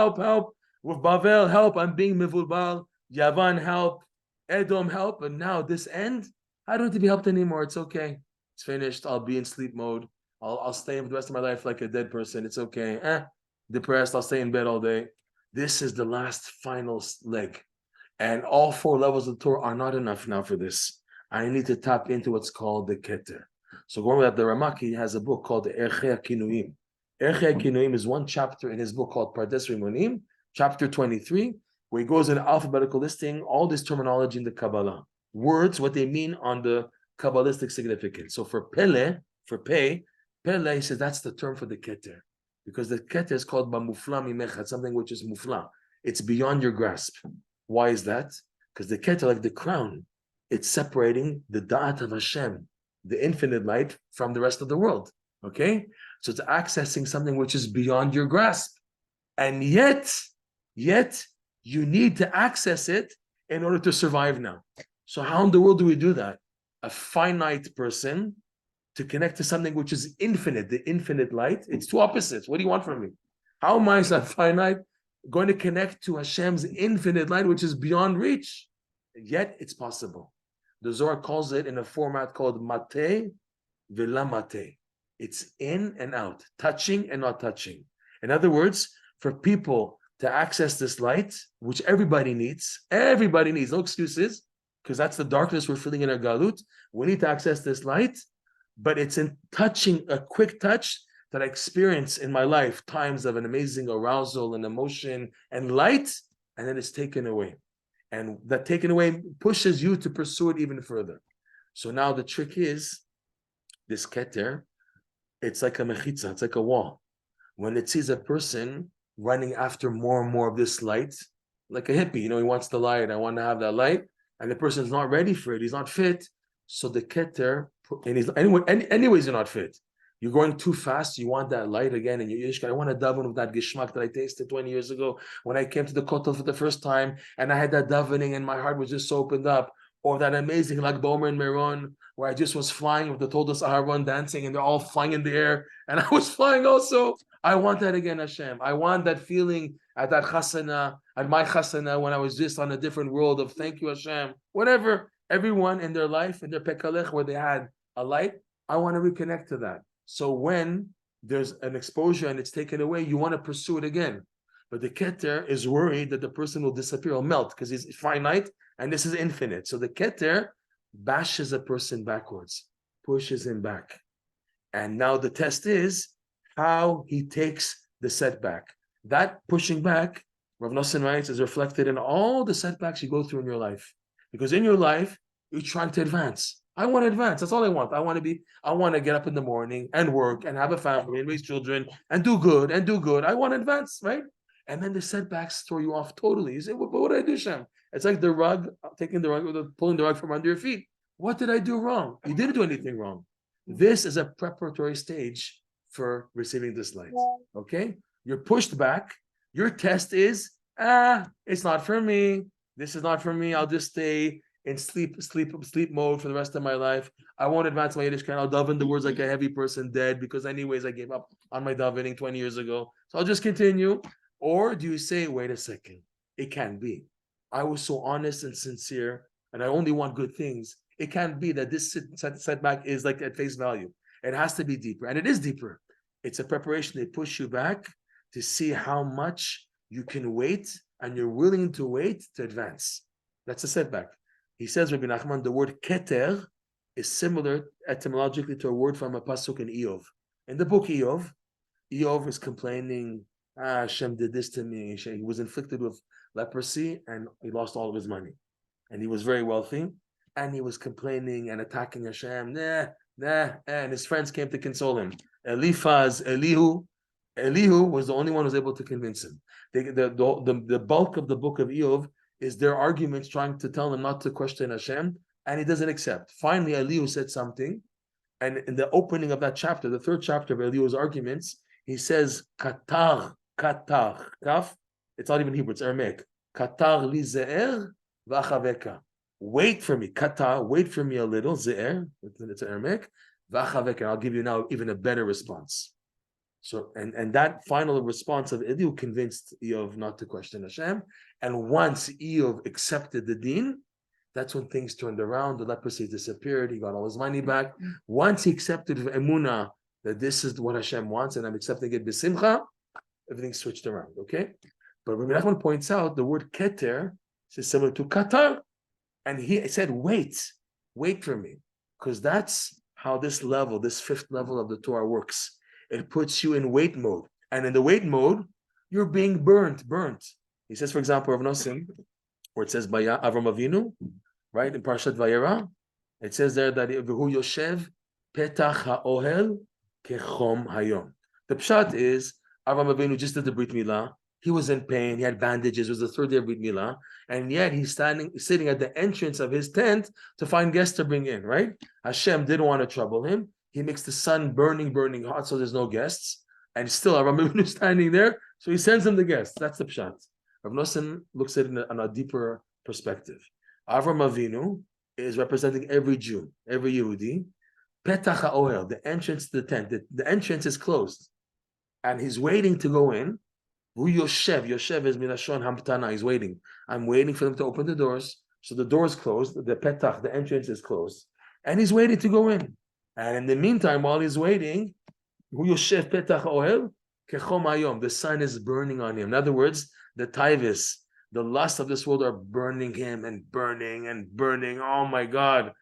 With Bavel, help. I'm being mivulbal. Yavan, help. Edom, help. But now this end, I don't have to be helped anymore. It's okay. It's finished. I'll be in sleep mode. I'll stay for the rest of my life like a dead person. It's okay. Depressed. I'll stay in bed all day. This is the last final leg. And all 4 levels of the Torah are not enough now for this. I need to tap into what's called the Keter. So going with that, the Ramaki has a book called the Erchei Kinuim. Erchei Kinuim is 1 chapter in his book called Pardes Rimonim, chapter 23, where he goes in alphabetical listing all this terminology in the Kabbalah. Words, what they mean on the Kabbalistic significance. So for Pele, for Pei, Pele, he says that's the term for the Keter. Because the Keter is called Bamufla Mimechat, something which is mufla. It's beyond your grasp. Why is that? Because the Keter, like the crown, it's separating the Da'at of Hashem, the infinite light, from the rest of the world. Okay? So it's accessing something which is beyond your grasp. And yet, you need to access it in order to survive now. So how in the world do we do that? A finite person to connect to something which is infinite, the infinite light. It's 2 opposites. What do you want from me? How am I, as a finite, going to connect to Hashem's infinite light, which is beyond reach? Yet it's possible. The Zohar calls it in a format called mate vela mate. It's in and out, touching and not touching. In other words, for people to access this light, which everybody needs, no excuses, because that's the darkness we're feeling in our galut. We need to access this light, but it's in touching, a quick touch that I experience in my life, times of an amazing arousal and emotion and light, and then it's taken away. And that taken away pushes you to pursue it even further. So now the trick is, this Keter, it's like a mechitza, it's like a wall. When it sees a person running after more and more of this light, like a hippie, he wants the light, I want to have that light, and the person's not ready for it, he's not fit. So the Keter, and anyways, you're not fit. You're going too fast, you want that light again, and you're Yishka, I want to daven with that gishmak that I tasted 20 years ago when I came to the Kotel for the first time, and I had that davening, and my heart was just opened up. Or that amazing like Bomer and Meron, where I just was flying with the Toldos Aharon dancing, and they're all flying in the air, and I was flying also. I want that again, Hashem. I want that feeling at that chasana, at my chasana, when I was just on a different world of thank you, Hashem. Whatever, Everyone in their life, in their pekalech, where they had a light, I want to reconnect to that. So when there's an exposure and it's taken away, you want to pursue it again. But the Keter is worried that the person will disappear or melt because he's finite and this is infinite. So the Keter bashes a person backwards, pushes him back. And now the test is how he takes the setback. That pushing back, Rav Nosson writes, is reflected in all the setbacks you go through in your life. Because in your life, you're trying to advance. I want to advance. That's all I want. I want to get up in the morning and work and have a family and raise children and do good and do good. I want to advance, right? And then the setbacks throw you off totally. You say, what did I do, Shem? It's like the rug, taking the rug, pulling the rug from under your feet. What did I do wrong? You didn't do anything wrong. This is a preparatory stage for receiving this light. Okay? You're pushed back. Your test is, it's not for me. This is not for me. I'll just stay in sleep mode for the rest of my life. I won't advance my Yiddishkeit. I'll daven the words like a heavy person dead because anyways I gave up on my davening 20 years ago. So I'll just continue. Or do you say, wait a second, it can't be. I was so honest and sincere and I only want good things. It can't be that this setback is like at face value. It has to be deeper. And it is deeper. It's a preparation. They push you back to see how much you can wait and you're willing to wait to advance. That's a setback. He says, Rabbi Nachman, the word Keter is similar etymologically to a word from a pasuk in Eov. In the book Eov is complaining, Hashem did this to me. He was inflicted with leprosy and he lost all of his money. And he was very wealthy. And he was complaining and attacking Hashem. And his friends came to console him. Elihu was the only one who was able to convince him. The bulk of the book of Eov is their arguments trying to tell him not to question Hashem, and he doesn't accept. Finally, Elihu said something, and in the opening of that chapter, the third chapter of Elihu's arguments, he says, Katar, kaf. It's not even Hebrew, it's Aramaic. Katar li ze'er v'achaveka. Wait for me, Katar, wait for me a little, ze'er, it's Aramaic, v'achaveka. I'll give you now even a better response. So, and that final response of Elihu convinced Eov not to question Hashem. And once Eov accepted the deen, that's when things turned around. The leprosy disappeared. He got all his money back. Once he accepted emunah that this is what Hashem wants, and I'm accepting it b'simcha, everything switched around. Okay, but Rabbi Nachman points out the word keter is similar to katar, and he said, "Wait for me," because that's how this level, this fifth level of the Torah works. It puts you in wait mode. And in the wait mode, you're being burnt. He says, for example, Rav Nosson, where it says by Avram Avinu, right, in Parshat Vayera, it says there that V'hu Yoshev Petach HaOhel Kechom Hayom. The pshat is, Avram Avinu just did the Brit Milah. He was in pain. He had bandages. It was the third day of Brit Milah. And yet he's sitting at the entrance of his tent to find guests to bring in, right? Hashem didn't want to trouble him. He makes the sun burning hot, so there's no guests. And still, Avram Avinu is standing there, so he sends them the guests. That's the pshat. Rav Nosson looks at it on a deeper perspective. Avram Avinu is representing every Jew, every Yehudi. Petach HaOhel, the entrance to the tent. The entrance is closed. And he's waiting to go in. Yoshev is Milashon Hamtana. He's waiting. I'm waiting for them to open the doors. So the door is closed. The Petach, the entrance is closed. And he's waiting to go in. And in the meantime, while he's waiting, the sun is burning on him. In other words, the taivis, the lust of this world are burning him and burning. Oh my God.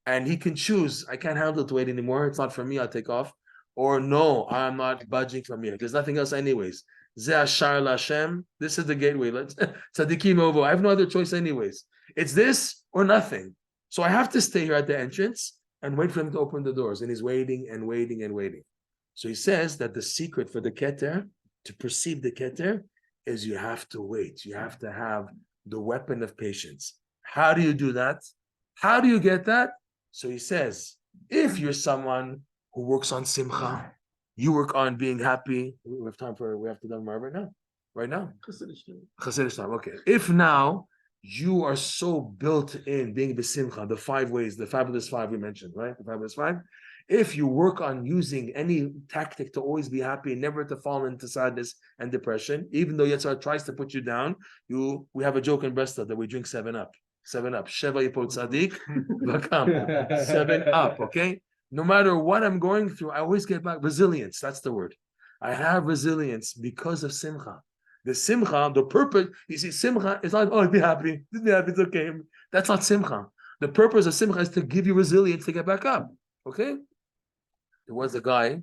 And he can choose. I can't handle to wait anymore. It's not for me. I'll take off. Or no, I'm not budging from here. There's nothing else anyways. This is the gateway. Tzadikim ovo. I have no other choice anyways. It's this or nothing. So I have to stay here at the entrance and wait for him to open the doors. And he's waiting. So he says that the secret for the Keter, to perceive the Keter, is you have to wait. You have to have the weapon of patience. How do you do that? How do you get that? So he says, if you're someone who works on simcha, you work on being happy. We have to do right now. Chassidish time. Okay. If now you are so built in being besimcha, the 5 ways, the fabulous 5 we mentioned, right? The fabulous 5. If you work on using any tactic to always be happy, never to fall into sadness and depression, even though Yetzirah tries to put you down, we have a joke in Bresta that we drink 7-Up. 7 Up. Sheva Yipol Tzadik, Vakam. 7 Up, okay? No matter what I'm going through, I always get back. Resilience, that's the word. I have resilience because of Simcha. The Simcha, the purpose, you see, Simcha is not, oh, be happy, it's okay. That's not Simcha. The purpose of Simcha is to give you resilience to get back up, okay? There was a guy,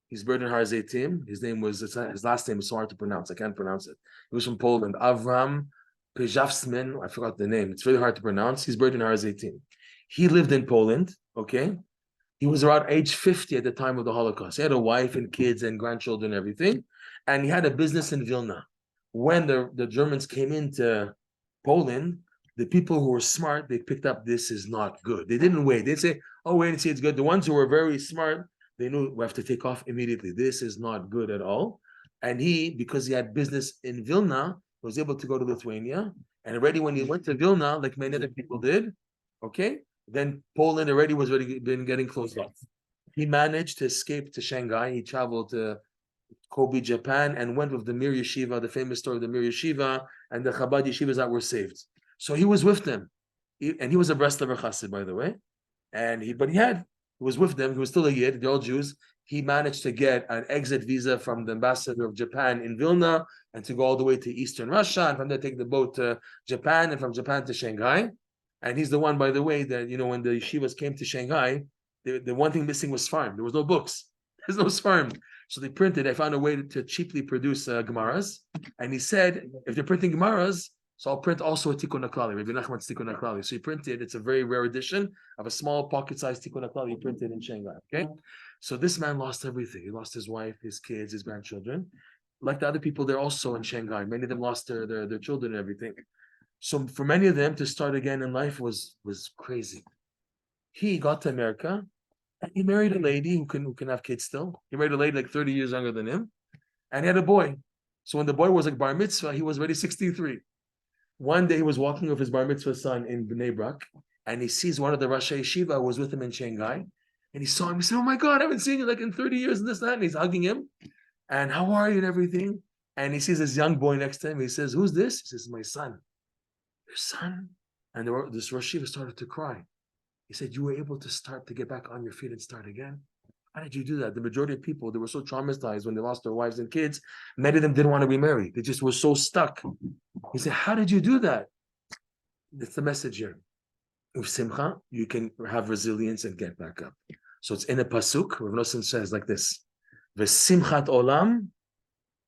he's buried in Har Zeitim. His last name is so hard to pronounce. I can't pronounce it. He was from Poland. Avram Pejavsmin, I forgot the name. It's really hard to pronounce. He's buried in Har Zeitim. He lived in Poland, okay? He was around age 50 at the time of the Holocaust. He had a wife and kids and grandchildren and everything. And he had a business in Vilna. When the Germans came into Poland, the people who were smart, they picked up this is not good. They didn't wait. They'd say, oh, wait and see, it's good. The ones who were very smart, they knew we have to take off immediately. This is not good at all. And he, because he had business in Vilna, was able to go to Lithuania. And already when he went to Vilna, like many other people did, okay, then Poland already was been getting closed off. He managed to escape to Shanghai. He traveled to Kobe, Japan, and went with the Mir Yeshiva, the famous story of the Mir Yeshiva, and the Chabad yeshivas that were saved. So he was with them. And he was a Breslover Chassid, by the way. He was with them. He was still a Yid, they're all Jews. He managed to get an exit visa from the ambassador of Japan in Vilna and to go all the way to Eastern Russia, and from there take the boat to Japan, and from Japan to Shanghai. And he's the one, by the way, that, when the yeshivas came to Shanghai, the one thing missing was Sfarm. There was no books. There's no Sfarm. So they found a way to cheaply produce Gemaras. And he said, if they're printing Gemaras, so I'll print also a Tikkun HaKlali, Rabbi Nachman's Tikkun HaKlali. So he printed, it's a very rare edition of a small pocket-sized Tikkun HaKlali he printed in Shanghai, okay? So this man lost everything. He lost his wife, his kids, his grandchildren. Like the other people, they're also in Shanghai. Many of them lost their children and everything. So for many of them to start again in life was crazy. He got to America and he married a lady who can have kids still. He married a lady like 30 years younger than him, and he had a boy. So when the boy was like bar mitzvah, he was already 63. One day he was walking with his bar mitzvah son in Bnei Brak, and he sees one of the Rosh Yeshiva who was with him in Shanghai, and he saw him. He said, "Oh my God, I haven't seen you like in 30 years and this, that." And he's hugging him, and how are you and everything. And he sees this young boy next to him. He says, "Who's this?" He says, "My son." "Your son?" And this Rosh Yeshiva started to cry. He said, "You were able to start to get back on your feet and start again? How did you do that?" The majority of people, they were so traumatized when they lost their wives and kids. Many of them didn't want to be married. They just were so stuck. He said, "How did you do that?" That's the message here. With Simcha, you can have resilience and get back up. So it's in a pasuk. Rav Nosson says like this: "V'simchat olam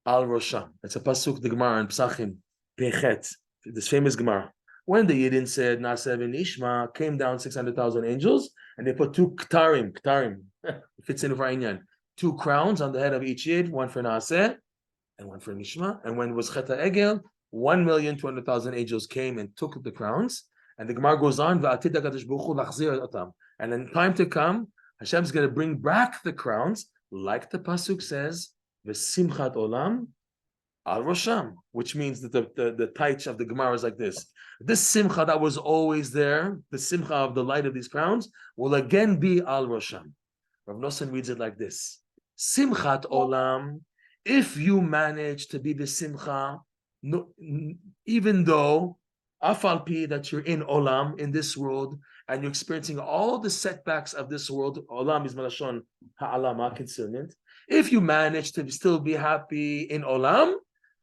al rosham." It's a pasuk, the Gemara in Psachim, Pechet, this famous Gemara. When the Yidden said Naaseh v'nishma, came down 600,000 angels, and they put two ktarim, fits in for Inyan, two crowns on the head of each Yid, one for Naaseh and one for Nishma. And when it was Chet HaEgel, 1,200,000 angels came and took the crowns. And the Gemara goes on, and in time to come, Hashem is going to bring back the crowns, like the pasuk says, v'simchat olam al rosham, which means that the taich of the Gemara is like this. This simcha that was always there, the simcha of the light of these crowns, will again be al rosham. Rav Nosson reads it like this: Simchat olam, if you manage to be the simcha, no, even though afal pi that you're in olam, in this world, and you're experiencing all the setbacks of this world, olam is malashon ha'alama, concealment. If you manage to still be happy in olam,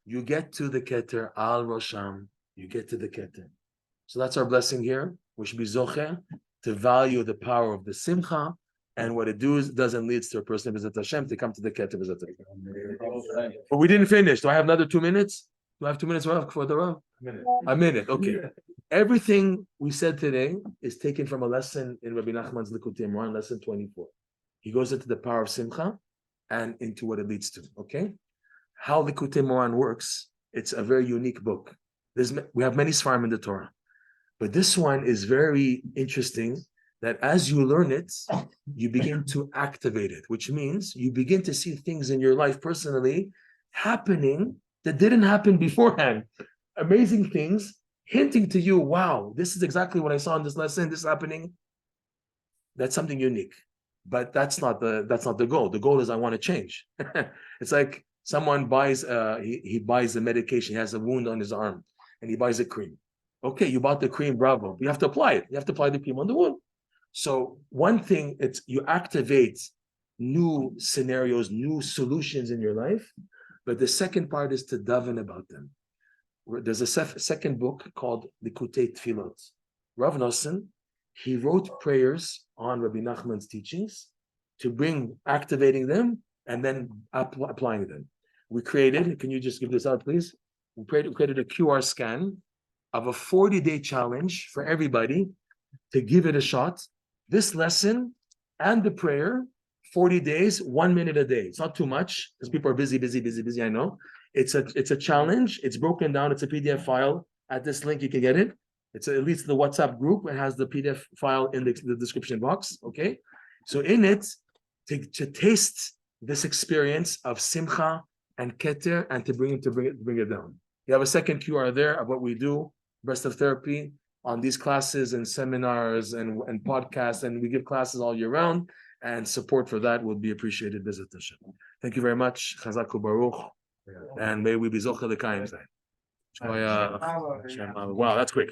you get to the Keter, al rosham, you get to the Keter. So that's our blessing here. We should be zoche to value the power of the simcha and what it does and leads to a person visit Hashem to come to the Keter visit. But we didn't finish. Do I have another 2 minutes? Do I have 2 minutes for the Rav? A minute, okay. Everything we said today is taken from a lesson in Rabbi Nachman's Likutey Moharan, lesson 24. He goes into the power of simcha and into what it leads to, okay? How Likutey Moharan works, it's a very unique book. We have many Sfarim in the Torah, but this one is very interesting that as you learn it, you begin to activate it, which means you begin to see things in your life personally happening that didn't happen beforehand. Amazing things hinting to you, wow, this is exactly what I saw in this lesson, this is happening. That's something unique. But that's not the goal. The goal is I want to change. It's like someone buys he buys the medication, he has a wound on his arm, and he buys a cream. Okay, you bought the cream, bravo. You have to apply it. You have to apply the cream on the wound. So one thing, it's you activate new scenarios, new solutions in your life. But the second part is to daven about them. There's a second book called Likutey Tfilot. Rav Nosson, he wrote prayers on Rabbi Nachman's teachings to bring activating them and then applying them. We created, can you just give this out, please? We created a QR scan of a 40-day challenge for everybody to give it a shot. This lesson and the prayer, 40 days, 1 minute a day. It's not too much because people are busy, I know. It's a challenge. It's broken down. It's a PDF file. At this link, you can get it. It's at least the WhatsApp group. It has the PDF file in the description box. Okay. So in it, to taste this experience of simcha and keter and to bring it down. You have a second QR there of what we do, Breast of Therapy, on these classes and seminars and podcasts, and we give classes all year round, and support for that would be appreciated. Thank you very much. Chazak Baruch, and may we be zocha l'kayim. Wow, that's quick.